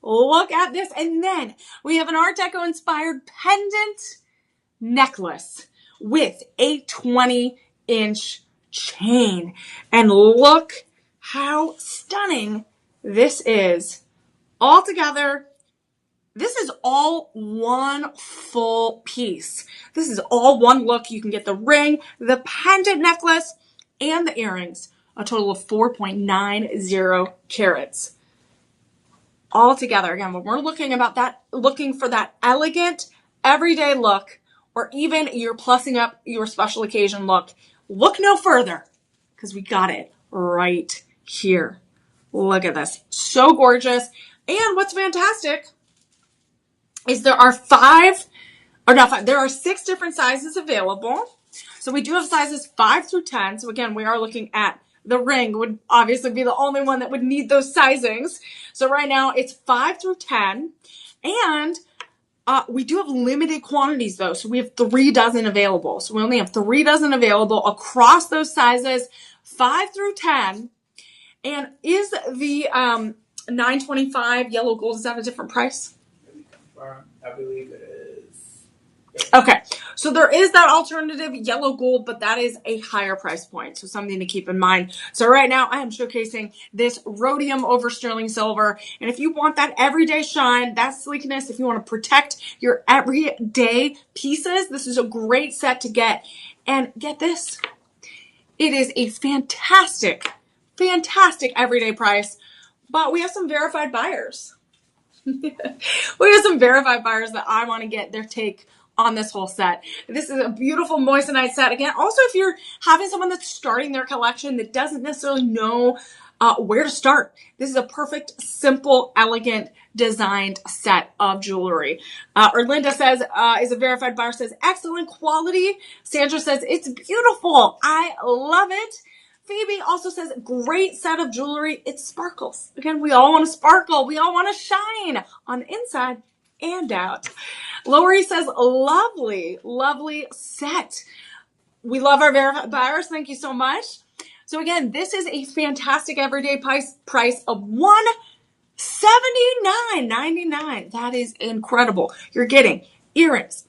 Look at this. And then we have an Art Deco inspired pendant necklace with a 20-inch chain. And look how stunning this is. All together, this is all one full piece. This is all one look. You can get the ring, the pendant necklace, and the earrings. A total of 4.90 carats. All together. Again, when we're looking for that elegant, everyday look, or even you're plussing up your special occasion look, look no further, because we got it right here. Look at this. So gorgeous. And what's fantastic is there are there are 6 different sizes available. So we do have sizes 5 through 10. So again, we are looking at the ring would obviously be the only one that would need those sizings. So right now it's 5 through 10. And we do have limited quantities though. So we have 3 dozen available. So we only have 3 dozen available across those sizes, 5 through 10. And is the $9.25 yellow gold, is that a different price? I believe it is. Okay, so there is that alternative yellow gold, but that is a higher price point, so something to keep in mind. So right now I am showcasing this rhodium over sterling silver, and if you want that everyday shine, that sleekness, if you want to protect your everyday pieces, this is a great set to get. And get this, it is a fantastic everyday price, but we have some verified buyers. We have some verified buyers that I want to get their take on this whole set. This is a beautiful moissanite set. Again, also if you're having someone that's starting their collection that doesn't necessarily know where to start, this is a perfect, simple, elegant, designed set of jewelry. Erlinda says, is a verified buyer, says, excellent quality. Sandra says, it's beautiful. I love it. Phoebe also says, great set of jewelry. It sparkles. Again, we all want to sparkle. We all want to shine on the inside and out. Lori says, lovely set. We love our verified buyers. Thank you so much. So again, this is a fantastic everyday price of $179.99. That is incredible. You're getting earrings,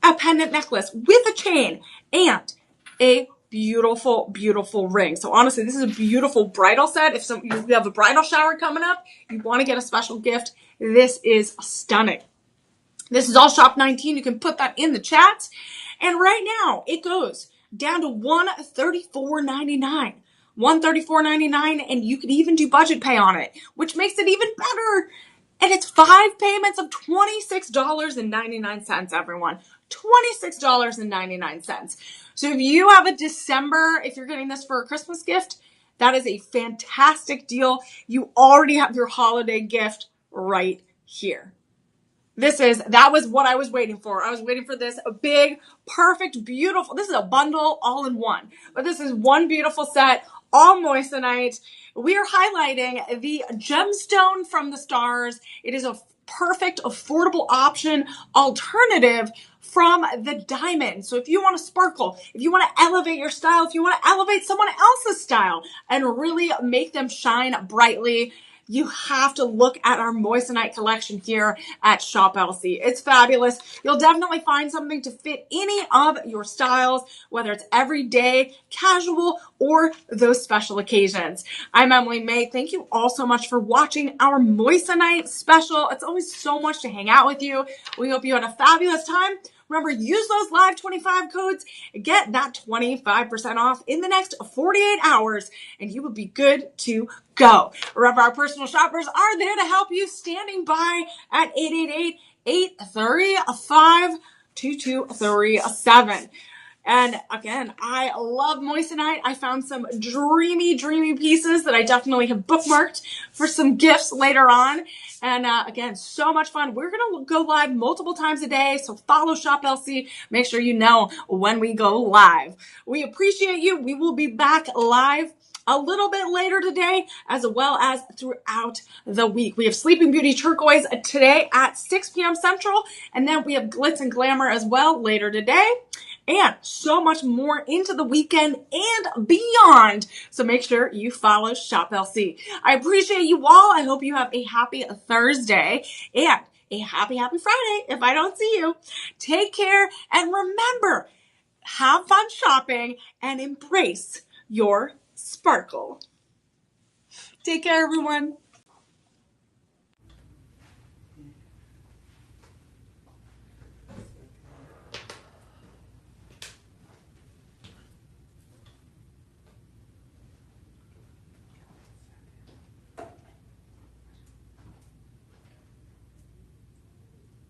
a pendant necklace with a chain, and a beautiful ring. So honestly, this is a beautiful bridal set. If you have a bridal shower coming up, you want to get a special gift, this is stunning. This is all shop 19. You can put that in the chat. And right now it goes down to $134.99. $134.99, and you could even do budget pay on it, which makes it even better. And it's 5 payments of $26.99, everyone. $26.99. So if you have a December, if you're getting this for a Christmas gift, that is a fantastic deal. You already have your holiday gift right here. That was what I was waiting for. I was waiting for this big, perfect, beautiful. This is a bundle all in one, but this is one beautiful set, all moissanite. We are highlighting the gemstone from the stars. It is a perfect, affordable option, alternative from the diamond. So if you want to sparkle, if you want to elevate your style, if you want to elevate someone else's style and really make them shine brightly, you have to look at our moissanite collection here at Shop LC. It's fabulous. You'll definitely find something to fit any of your styles, whether it's everyday, casual, or those special occasions. I'm Emily Mae. Thank you all so much for watching our moissanite special. It's always so much to hang out with you. We hope you had a fabulous time. Remember, use those live 25 codes, get that 25% off in the next 48 hours, and you will be good to go. Remember, our personal shoppers are there to help you, standing by at 888-835-2237. And again, I love moissanite. I found some dreamy pieces that I definitely have bookmarked for some gifts later on. And again, so much fun. We're going to go live multiple times a day. So follow Shop LC. Make sure you know when we go live. We appreciate you. We will be back live a little bit later today, as well as throughout the week. We have Sleeping Beauty Turquoise today at 6 p.m. Central. And then we have Glitz and Glamour as well later today. and so much more into the weekend and beyond. So make sure you follow Shop LC. I appreciate you all. I hope you have a happy Thursday and a happy Friday if I don't see you. Take care, and remember, have fun shopping and embrace your sparkle. Take care, everyone.